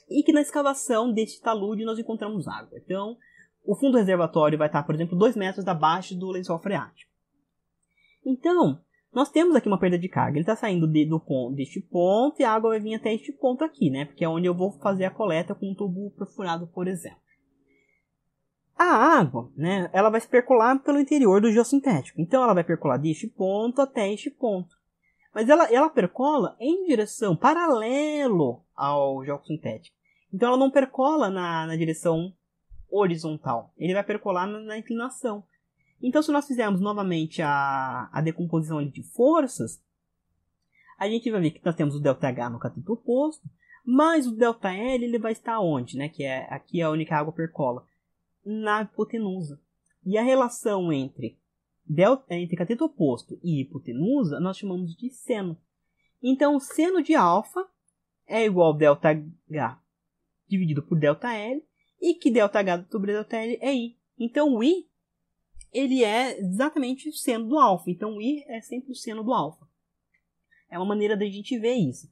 e que na escavação deste talude nós encontramos água. Então, o fundo do reservatório vai estar, por exemplo, 2 metros abaixo do lençol freático. Então, nós temos aqui uma perda de carga. Ele está saindo deste ponto e a água vai vir até este ponto aqui, né? Porque é onde eu vou fazer a coleta com um tubo perfurado, por exemplo. A água, né, ela vai se percolar pelo interior do geossintético. Então, ela vai percolar deste ponto até este ponto. Mas ela percola em direção paralelo ao geossintético. Então, ela não percola na direção horizontal. Ele vai percolar na inclinação. Então, se nós fizermos novamente a decomposição de forças, a gente vai ver que nós temos o ΔH no cateto oposto, mas o ΔL ele vai estar onde? Né? Que aqui é onde a água percola. Na hipotenusa. E a relação entre cateto oposto e hipotenusa nós chamamos de seno. Então, o seno de alfa é igual ao ΔH dividido por ΔL, e que ΔH sobre ΔL é I. Então, o I ele é exatamente o seno do alfa. Então, o I é sempre o seno do alfa. É uma maneira da gente ver isso.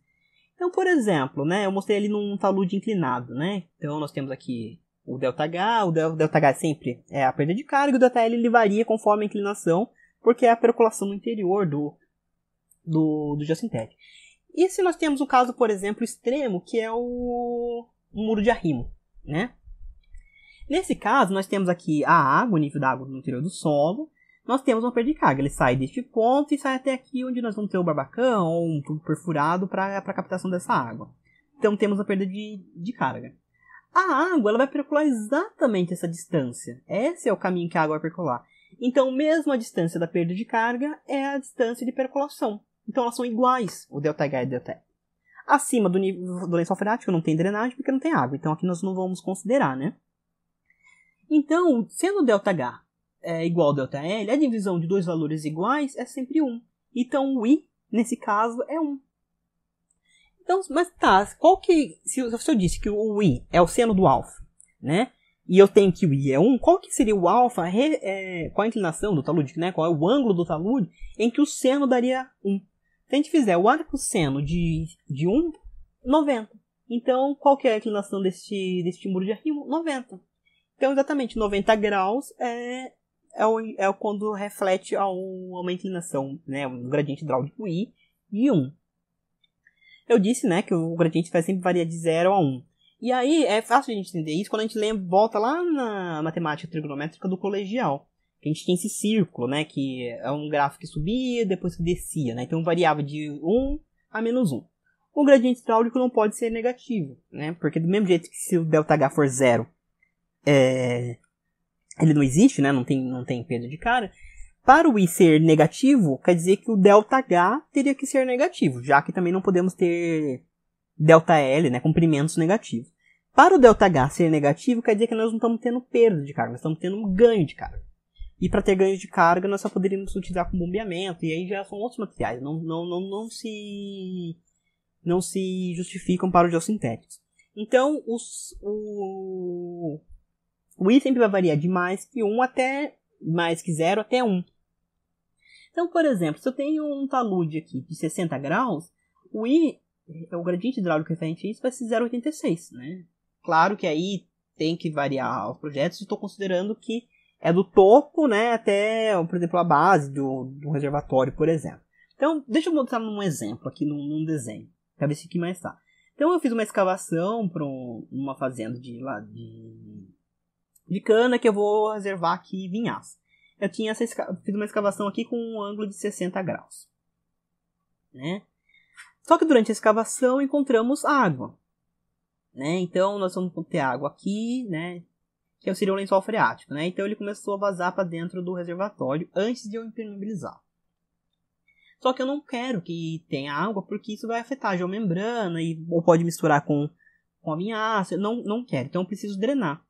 Então, por exemplo, né, eu mostrei ali num talude inclinado. Né? Então, nós temos aqui o ΔH. O ΔH sempre é a perda de carga. O ΔL ele varia conforme a inclinação, porque é a percolação no interior do geossintético. E se nós temos o caso, por exemplo, extremo, que é o muro de arrimo, né? Nesse caso, nós temos aqui a água, o nível da água no interior do solo. Nós temos uma perda de carga. Ele sai deste ponto e sai até aqui onde nós vamos ter o barbacão ou um tubo perfurado para a captação dessa água. Então, temos a perda de carga. A água ela vai percolar exatamente essa distância. Esse é o caminho que a água vai percolar. Então, mesmo a distância da perda de carga é a distância de percolação. Então, elas são iguais, o ΔH e o ΔL. Acima do nível do lençol freático não tem drenagem porque não tem água. Então, aqui nós não vamos considerar, né? Então, sendo o ΔH igual ao ΔL, a divisão de dois valores iguais é sempre 1. Então, o I, nesse caso, é 1. Então, mas tá, se eu disse que o I é o seno do alfa, né? E eu tenho que o I é 1, qual que seria o alfa, qual a inclinação do talude, né? Qual é o ângulo do talude em que o seno daria 1? Se a gente fizer o arco-seno de 1, 90. Então, qual que é a inclinação deste muro de arrimo? 90. Então, exatamente, 90 graus é quando reflete a uma inclinação, né? Um gradiente hidráulico I de 1. Eu disse, né, que o gradiente vai sempre variar de 0 a 1. E aí, é fácil de a gente entender isso quando a gente volta lá na matemática trigonométrica do colegial. Que a gente tem esse círculo, né, que é um gráfico que subia, depois que descia, né? Então, variava de 1 a menos 1. O gradiente hidráulico não pode ser negativo, né? Porque do mesmo jeito que se o ΔH for 0, ele não existe, né? Não tem perda de carga. Para o I ser negativo, quer dizer que o ΔH teria que ser negativo, já que também não podemos ter ΔL, né, comprimentos negativos. Para o ΔH ser negativo, quer dizer que nós não estamos tendo perda de carga, nós estamos tendo um ganho de carga. E para ter ganho de carga, nós só poderíamos utilizar com bombeamento, e aí já são outros materiais, não se justificam para os geossintéticos. Então, o I sempre vai variar de mais que 1 até mais que 0 até 1. Então, por exemplo, se eu tenho um talude aqui de 60 graus, o I, o gradiente hidráulico referente a isso, vai ser 0,86, né? Claro que aí tem que variar os projetos, estou considerando que é do topo, né, até, por exemplo, a base do reservatório, por exemplo. Então, deixa eu mostrar um exemplo aqui num desenho, para ver se aqui mais está. Então, eu fiz uma escavação para uma fazenda de cana que eu vou reservar aqui vinhaça. Eu fiz uma escavação aqui com um ângulo de 60 graus. Né? Só que durante a escavação encontramos água. Né? Então nós vamos ter água aqui, né? Que seria o lençol freático. Né? Então ele começou a vazar para dentro do reservatório antes de eu impermeabilizar. Só que eu não quero que tenha água porque isso vai afetar a geomembrana ou pode misturar com a vinhaça. Não quero, então eu preciso drenar.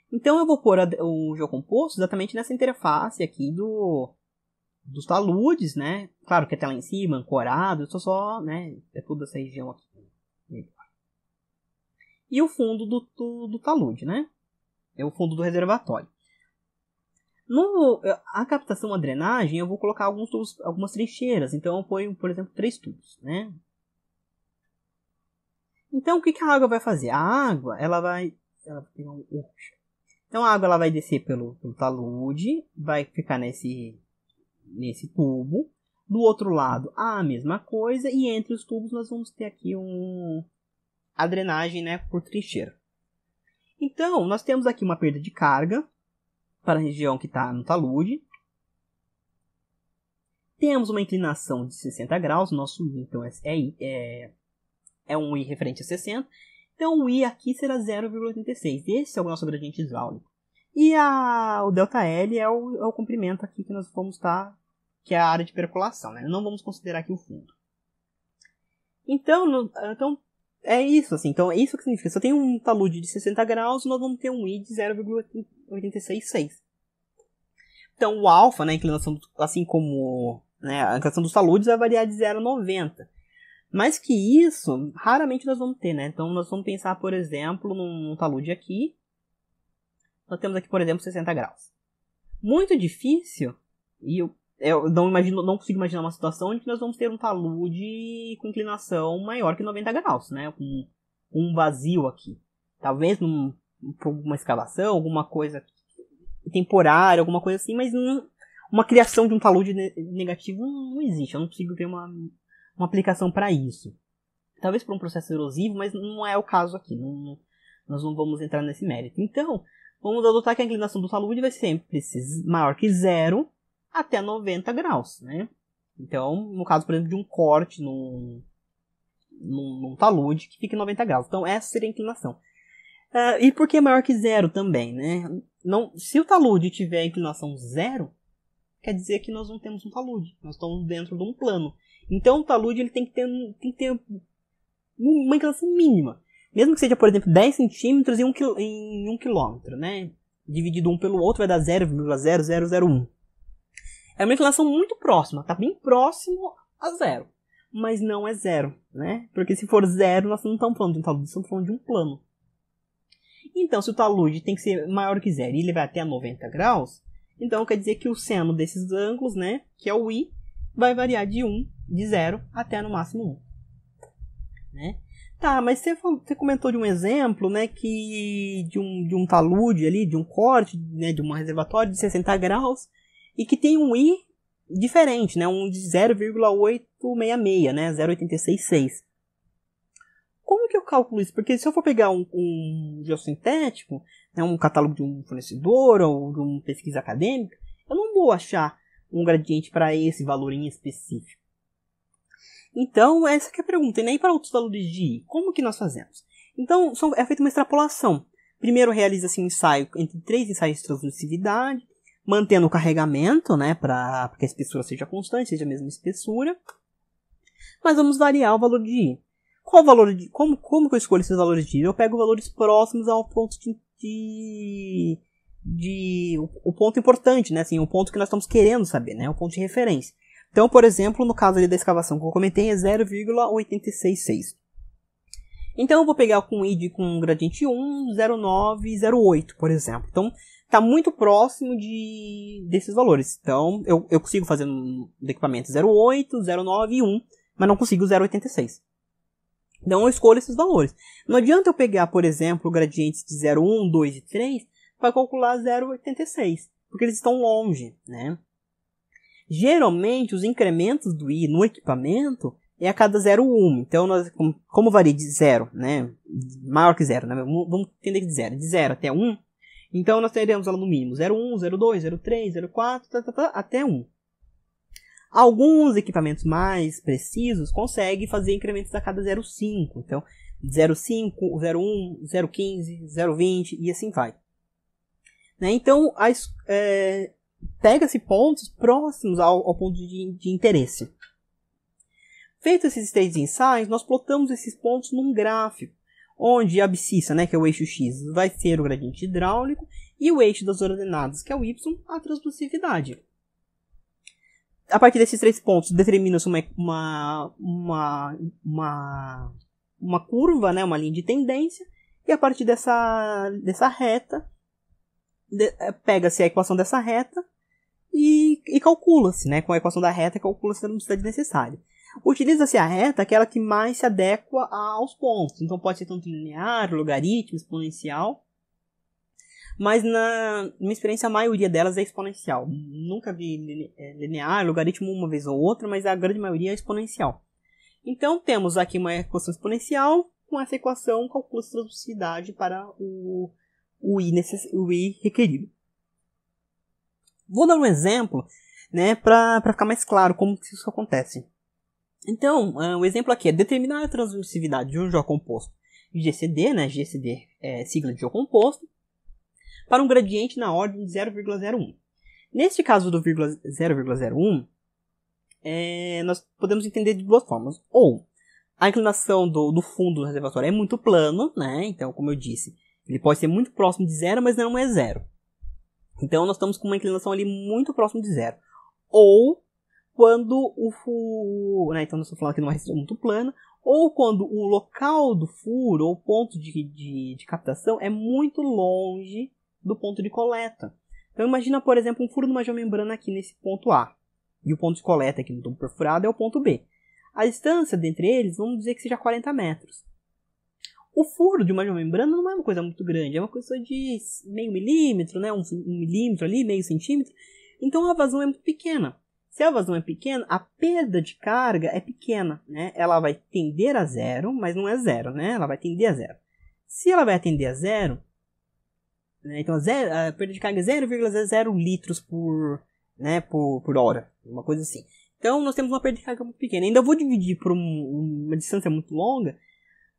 Então eu vou pôr o geocomposto exatamente nessa interface aqui do dos taludes, né? Claro que até lá em cima, ancorado, eu só, né? É toda essa região aqui. E o fundo do talude, né? É o fundo do reservatório. A captação, a drenagem, eu vou colocar algumas trincheiras. Então eu ponho, por exemplo, 3 tubos, né? Então o que a água vai fazer? A água, ela vai pegar então a água ela vai descer pelo talude, vai ficar nesse tubo. Do outro lado, a mesma coisa. E entre os tubos nós vamos ter aqui a drenagem, né, por trincheira. Então, nós temos aqui uma perda de carga para a região que está no talude. Temos uma inclinação de 60 graus. Nosso I, então, é um I referente a 60. Então, o I aqui será 0,86. Esse é o nosso gradiente hidráulico. E o ΔL é o comprimento aqui que nós vamos estar, que é a área de percolação, né? Não vamos considerar aqui o fundo. Então é isso, assim. Então, é isso que significa. Se eu tenho um talude de 60 graus, nós vamos ter um I de 0,866. Então, o alfa, né, a inclinação, assim como, né, a inclinação dos taludes vai variar de 0,90. Mais que isso, raramente nós vamos ter, né? Então, nós vamos pensar, por exemplo, num talude aqui. Nós temos aqui, por exemplo, 60 graus. Muito difícil, e eu não consigo imaginar uma situação em que nós vamos ter um talude com inclinação maior que 90 graus, né? Com um vazio aqui. Talvez por uma escavação, alguma coisa temporária, alguma coisa assim, mas uma criação de um talude negativo não existe. Eu não consigo ver uma aplicação para isso. Talvez por um processo erosivo, mas não é o caso aqui. Nós não vamos entrar nesse mérito. Então, vamos adotar que a inclinação do talude vai sempre ser maior que 0 até 90 graus, né? Então, no caso, por exemplo, de um corte num talude que fica em 90 graus. Então, essa seria a inclinação. E por que maior que 0 também, né? Se o talude tiver inclinação 0, quer dizer que nós não temos um talude. Nós estamos dentro de um plano. Então, o talude ele tem que ter uma inclinação mínima. Mesmo que seja, por exemplo, 10 centímetros em 1 quilômetro, né? Dividido um pelo outro vai dar 0,0001. É uma inclinação muito próxima, está bem próximo a 0. Mas não é 0, né? Porque se for 0, nós não estamos falando de um talude, estamos falando de um plano. Então, se o talude tem que ser maior que 0 e ele vai até 90 graus, então quer dizer que o seno desses ângulos, né, que é o I, vai variar de 0 até no máximo 1. Né? Tá, mas você comentou de um exemplo, né, que de um talude ali, de um corte, né, de um reservatório de 60 graus, e que tem um I diferente, né, um de 0,866, né, 0,866. Como que eu calculo isso? Porque se eu for pegar um geossintético, né, um catálogo de um fornecedor ou de uma pesquisa acadêmica, eu não vou achar um gradiente para esse valor em específico. Então, essa que é a pergunta. E nem para outros taludes de I. Como que nós fazemos? Então, é feita uma extrapolação. Primeiro, realiza-se um ensaio entre 3 ensaios de translucividade, mantendo o carregamento, né, para que a espessura seja constante, seja a mesma espessura. Mas vamos variar o valor de I. Qual o valor de I? Como que eu escolho esses valores de I? Eu pego valores próximos ao ponto o ponto importante, né, assim, o ponto que nós estamos querendo saber, né, o ponto de referência. Então, por exemplo, no caso ali da escavação que eu comentei, é 0,866. Então, eu vou pegar com ID com um gradiente 1, 0,9 e 0,8, por exemplo. Então, está muito próximo desses valores. Então, eu consigo fazer no equipamento 0,8, 0,9 e 1, mas não consigo 0,86. Então, eu escolho esses valores. Não adianta eu pegar, por exemplo, gradientes de 0,1, 2 e 3 para calcular 0,86, porque eles estão longe, né? Geralmente, os incrementos do I no equipamento é a cada 0,1. Então, como varia de 0, né? Maior que 0, né? Vamos entender que de 0 até 1. Então, nós teremos ela no mínimo 0,1, 0,2, 0,3, 0,4, até 1. Alguns equipamentos mais precisos conseguem fazer incrementos a cada 0,5. Então, 0,5, 0,1, 0,15, 0,20 e assim vai. Né? Então, pega-se pontos próximos ao ponto de interesse. Feitos esses 3 ensaios, nós plotamos esses pontos num gráfico, onde a abscissa, né, que é o eixo X, vai ser o gradiente hidráulico, e o eixo das ordenadas, que é o Y, a translucividade. A partir desses 3 pontos, determina-se uma curva, né, uma linha de tendência, e a partir dessa reta, pega-se a equação dessa reta e calcula-se, né, com a equação da reta, calcula-se a velocidade necessária. Utiliza-se a reta, aquela que mais se adequa aos pontos. Então pode ser tanto linear, logaritmo, exponencial. Mas na minha experiência, a maioria delas é exponencial. Nunca vi linear, logaritmo uma vez ou outra, mas a grande maioria é exponencial. Então temos aqui uma equação exponencial. Com essa equação, calcula-se a transversalidade para o I requerido. Vou dar um exemplo, né, para ficar mais claro como que isso acontece. Então, o exemplo aqui é determinar a transversalidade de um J composto GCD, né, GCD é sigla de J composto, para um gradiente na ordem de 0,01. Neste caso do 0,01, nós podemos entender de duas formas. Ou a inclinação do fundo do reservatório é muito plano, né? Então, como eu disse, ele pode ser muito próximo de zero, mas não é zero. Então, nós estamos com uma inclinação ali muito próximo de zero. Ou quando o furo, né? Então, nós estamos falando aqui de uma restrição muito plana. Ou quando o local do furo, ou ponto de captação, é muito longe do ponto de coleta. Então, imagina, por exemplo, um furo numa geomembrana aqui nesse ponto A. E o ponto de coleta aqui no tubo perfurado é o ponto B. A distância dentre eles, vamos dizer que seja 40 metros. O furo de uma geomembrana não é uma coisa muito grande, é uma coisa de meio milímetro, né? um milímetro ali, meio centímetro. Então a vazão é muito pequena. Se a vazão é pequena, a perda de carga é pequena, né? Ela vai tender a zero, mas não é zero, né? Ela vai tender a zero. Se ela vai tender a zero, né? Então a perda de carga é 0,00 litros por hora, uma coisa assim. Então, nós temos uma perda de carga muito pequena. Ainda vou dividir por uma distância muito longa.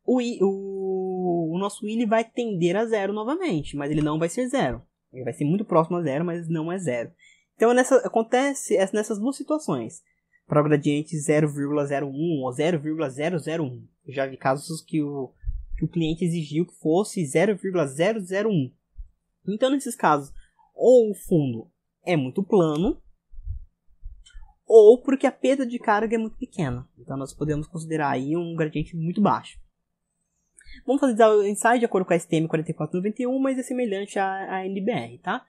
O nosso I vai tender a zero novamente, mas ele não vai ser zero. Ele vai ser muito próximo a zero, mas não é zero. Então, acontece nessas duas situações. Para o gradiente 0,01 ou 0,001. Eu já vi casos que o cliente exigiu que fosse 0,001. Então, nesses casos, ou o fundo é muito plano, ou porque a perda de carga é muito pequena. Então, nós podemos considerar aí um gradiente muito baixo. Vamos fazer o ensaio de acordo com a STM 4491, mas é semelhante à NBR, tá?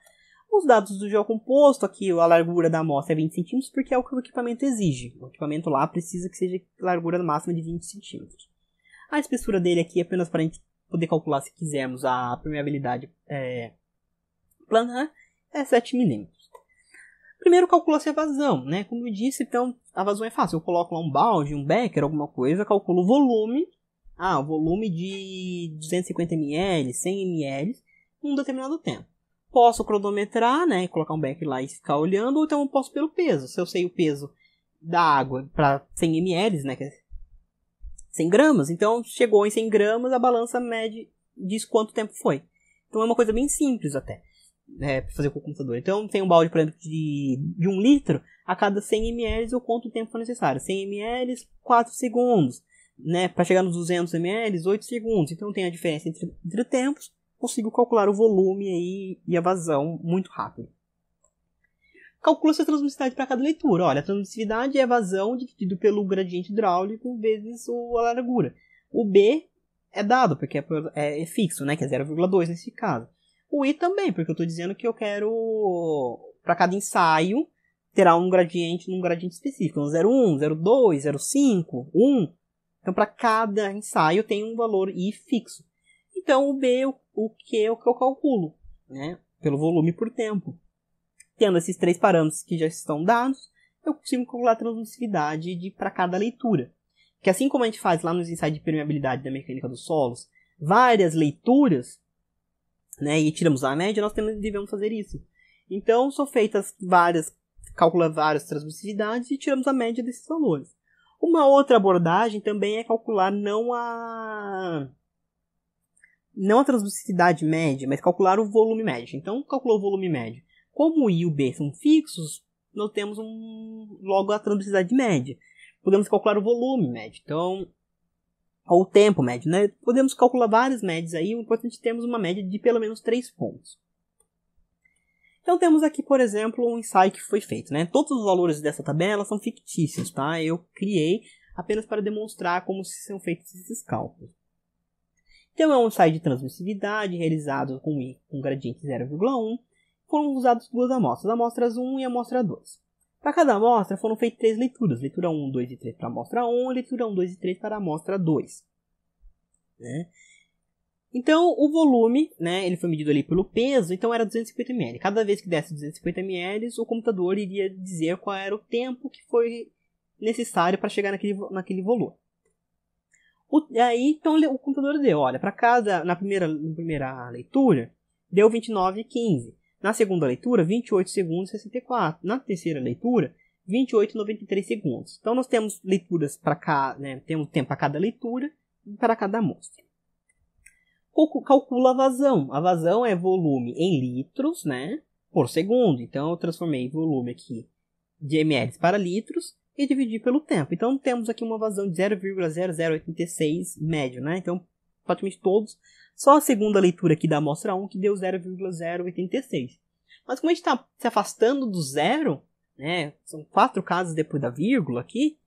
Os dados do geocomposto, aqui a largura da amostra é 20 cm, porque é o que o equipamento exige. O equipamento lá precisa que seja largura máxima de 20 cm. A espessura dele aqui, apenas para a gente poder calcular, se quisermos, a permeabilidade planar, é 7 mm. Primeiro calcula-se a vazão, né? Como eu disse, então a vazão é fácil. Eu coloco lá um balde, um becker, alguma coisa, calculo o volume. O volume de 250 ml, 100 ml, em um determinado tempo. Posso cronometrar, né? Colocar um becker lá e ficar olhando, ou então eu posso pelo peso. Se eu sei o peso da água para 100 ml, né? Que é 100 gramas, então chegou em 100 gramas, a balança mede, diz quanto tempo foi. Então é uma coisa bem simples até. Para fazer com o computador. Então tem um balde, por exemplo, de 1 litro, a cada 100 ml eu conto o tempo necessário. 100 ml, 4 segundos. Né? Para chegar nos 200 ml, 8 segundos. Então tem a diferença entre tempos. Consigo calcular o volume aí e a vazão muito rápido. Calcula-se a transmissividade para cada leitura. Olha, a transmissividade é a vazão dividido pelo gradiente hidráulico vezes a largura. O B é dado, porque é fixo, né? Que é 0,2 nesse caso. O I também, porque eu estou dizendo que eu quero, para cada ensaio, terá um gradiente num gradiente específico. 0,1, 0,2, 0,5, 1. Então, para cada ensaio tem um valor I fixo. Então, o B, o que eu calculo, né? Pelo volume por tempo. Tendo esses 3 parâmetros que já estão dados, eu consigo calcular a transmissividade para cada leitura. Que assim como a gente faz lá nos ensaios de permeabilidade da mecânica dos solos, várias leituras, né, e tiramos a média, nós devemos fazer isso. Então, são feitas calcula várias transmissividades e tiramos a média desses valores. Uma outra abordagem também é calcular não a transmissividade média, mas calcular o volume médio. Então, calculou o volume médio. Como o I e o B são fixos, nós temos logo a transmissividade média. Podemos calcular o volume médio. Então, ou o tempo médio, né? Podemos calcular várias médias aí, o importante é termos uma média de pelo menos 3 pontos. Então temos aqui, por exemplo, um ensaio que foi feito, né? Todos os valores dessa tabela são fictícios, tá? Eu criei apenas para demonstrar como são feitos esses cálculos. Então é um ensaio de transmissividade realizado com gradiente 0,1. Foram usadas duas amostras, amostras 1 e amostra 2. Para cada amostra foram feitas 3 leituras. Leitura 1, 2 e 3 para a amostra 1 e leitura 1, 2 e 3 para a amostra 2. Né? Então, o volume, né, ele foi medido ali pelo peso, então era 250 ml. Cada vez que desse 250 ml, o computador iria dizer qual era o tempo que foi necessário para chegar naquele volume. Aí, então, o computador deu, olha, para cada, na primeira leitura, deu 29,15. Na segunda leitura, 28 segundos e 64. Na terceira leitura, 28,93 segundos. Então, nós temos leituras para cá, né, temos tempo para cada leitura e para cada amostra. Calcula a vazão. A vazão é volume em litros, né, por segundo. Então, eu transformei volume aqui de ml para litros e dividi pelo tempo. Então, temos aqui uma vazão de 0,0086 médio, né? Então, praticamente todos. Só a segunda leitura aqui da amostra 1 que deu 0,086. Mas como a gente está se afastando do zero, né, são 4 casos depois da vírgula aqui,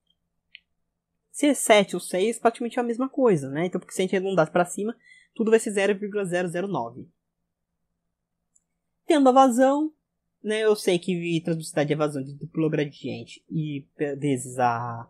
se é 7 ou 6, praticamente é a mesma coisa, né? Então, porque se a gente arredondar para cima, tudo vai ser 0,009. Tendo a vazão, né, eu sei que transmissividade é vazão de duplo gradiente e vezes a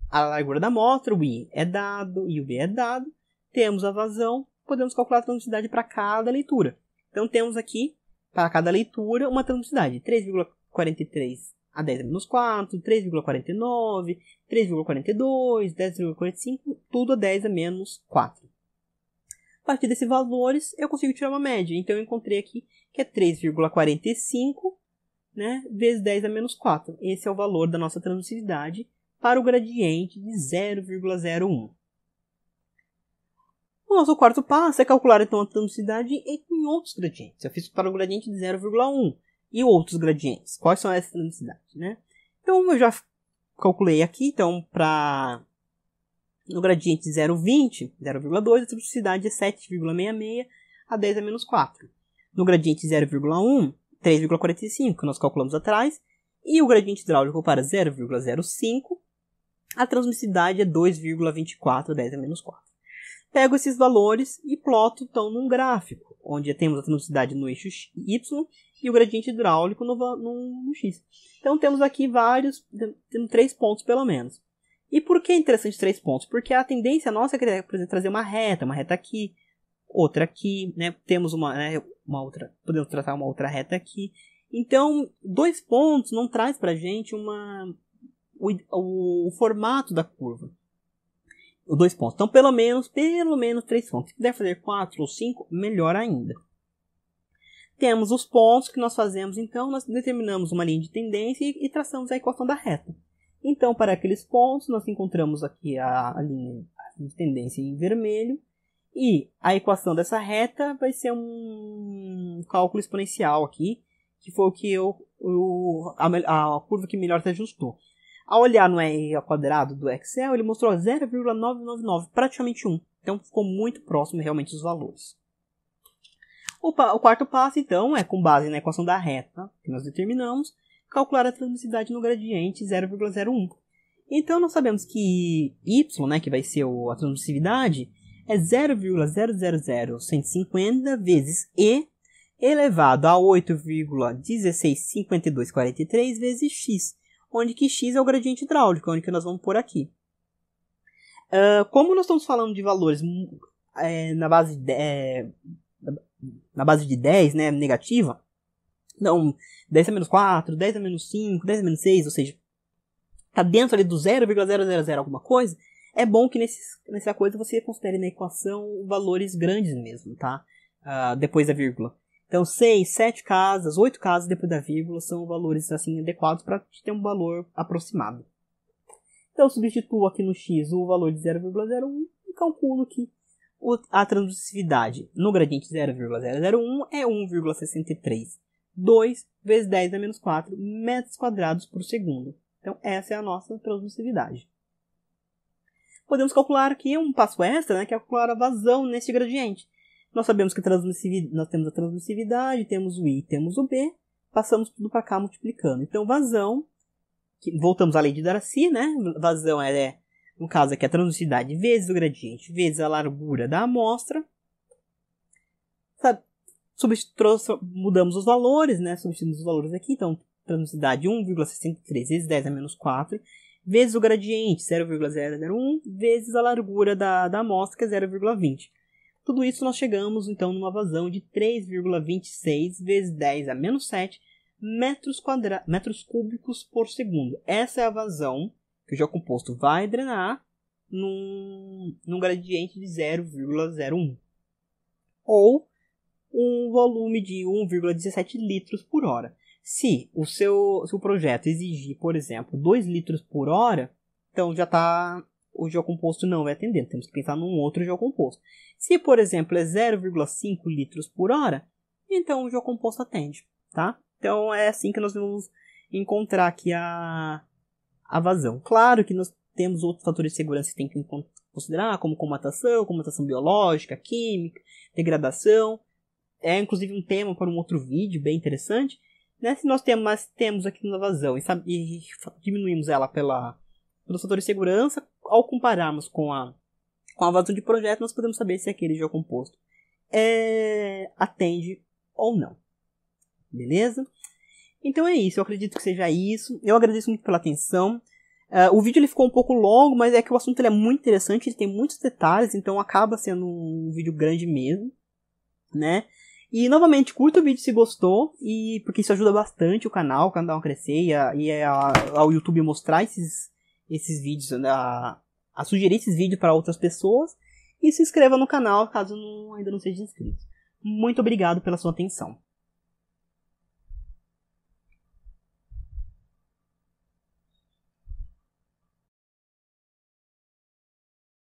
largura da amostra, o I é dado e o B é dado. Temos a vazão, podemos calcular a transmissividade para cada leitura. Então temos aqui, para cada leitura, uma transmissividade de 3,43 a 10 a menos 4, 3,49, 3,42, 10,45, tudo a 10 a menos 4. A partir desses valores, eu consigo tirar uma média. Então, eu encontrei aqui que é 3,45, né, vezes 10 a menos 4. Esse é o valor da nossa transmissividade para o gradiente de 0,01. O nosso quarto passo é calcular então a transmissividade em outros gradientes. Eu fiz para o gradiente de 0,1 e outros gradientes. Quais são essas transmissividades, né? Então, eu já calculei aqui, então, no gradiente 0,20, 0,2, a transmissividade é 7,66 a 10 a menos 4. No gradiente 0,1, 3,45, que nós calculamos atrás. E o gradiente hidráulico para 0,05, a transmissividade é 2,24 a 10 a menos 4. Pego esses valores e ploto então num gráfico, onde temos a transmissividade no eixo Y e o gradiente hidráulico no X. Então temos aqui temos 3 pontos pelo menos. E por que é interessante 3 pontos? Porque a tendência nossa é, por exemplo, trazer uma reta aqui, outra aqui, né? Temos uma outra, podemos traçar uma outra reta aqui. Então, 2 pontos não traz pra gente o formato da curva. Os 2 pontos. Então, pelo menos 3 pontos. Se puder fazer 4 ou 5, melhor ainda. Temos os pontos que nós fazemos, então, nós determinamos uma linha de tendência e traçamos a equação da reta. Então, para aqueles pontos, nós encontramos aqui a linha de tendência em vermelho. E a equação dessa reta vai ser um cálculo exponencial aqui, que foi o que a curva que melhor se ajustou. Ao olhar no R ao quadrado do Excel, ele mostrou 0,999, praticamente 1. Então, ficou muito próximo realmente dos valores. O quarto passo, então, é com base na equação da reta que nós determinamos, calcular a transmissividade no gradiente 0,01. Então, nós sabemos que Y, né, que vai ser a transmissividade, é 0,000150 vezes E elevado a 8,165243 vezes X, onde que X é o gradiente hidráulico, onde que nós vamos pôr aqui. Como nós estamos falando de valores na base de 10, né, negativa, então 10 a menos 4, 10 a menos 5, 10 a menos 6, ou seja, está dentro ali do 0,000 alguma coisa, é bom que nessa coisa você considere na equação valores grandes mesmo, tá? Depois da vírgula. Então 6, 7 casas, 8 casas depois da vírgula são valores assim adequados para ter um valor aproximado. Então eu substituo aqui no X o valor de 0,01 e calculo que a transmissividade no gradiente 0,001 é 1,632 vezes 10 a menos 4 metros quadrados por segundo. Então essa é a nossa transmissividade. Podemos calcular aqui um passo extra, né, que é calcular a vazão nesse gradiente. Nós sabemos que nós temos a transmissividade, temos o I, temos o B, passamos tudo para cá multiplicando. Então, vazão, voltamos à lei de Darcy, né? Vazão no caso aqui, a transmissividade vezes o gradiente, vezes a largura da amostra. Mudamos os valores, né? Substituímos os valores aqui, então, transmissividade 1,63 vezes 10 a menos 4, vezes o gradiente, 0,001, vezes a largura da amostra, que é 0,20. Tudo isso nós chegamos, então, numa vazão de 3,26 vezes 10 a menos 7 metros cúbicos por segundo. Essa é a vazão que o geocomposto vai drenar num gradiente de 0,01. Ou um volume de 1,17 litros por hora. Se o projeto exigir, por exemplo, 2 litros por hora, então o geocomposto não vai atender. Temos que pensar num outro geocomposto. Se, por exemplo, é 0,5 litros por hora, então o geocomposto atende, tá? Então é assim que nós vamos encontrar aqui a vazão. Claro que nós temos outros fatores de segurança que tem que considerar, como comutação biológica, química, degradação. É inclusive um tema para um outro vídeo bem interessante. Né? Se nós temos aqui uma vazão e diminuímos ela pelos fatores de segurança, ao compararmos com a vazão de projeto, nós podemos saber se aquele geocomposto atende ou não. Beleza? Então é isso, eu acredito que seja isso. Eu agradeço muito pela atenção. O vídeo ele ficou um pouco longo, mas é que o assunto ele é muito interessante, ele tem muitos detalhes, então acaba sendo um vídeo grande mesmo, né? E novamente, curta o vídeo se gostou, porque isso ajuda bastante o canal a crescer e ao YouTube mostrar esses vídeos, a sugerir esses vídeos para outras pessoas. E se inscreva no canal caso ainda não seja inscrito. Muito obrigado pela sua atenção.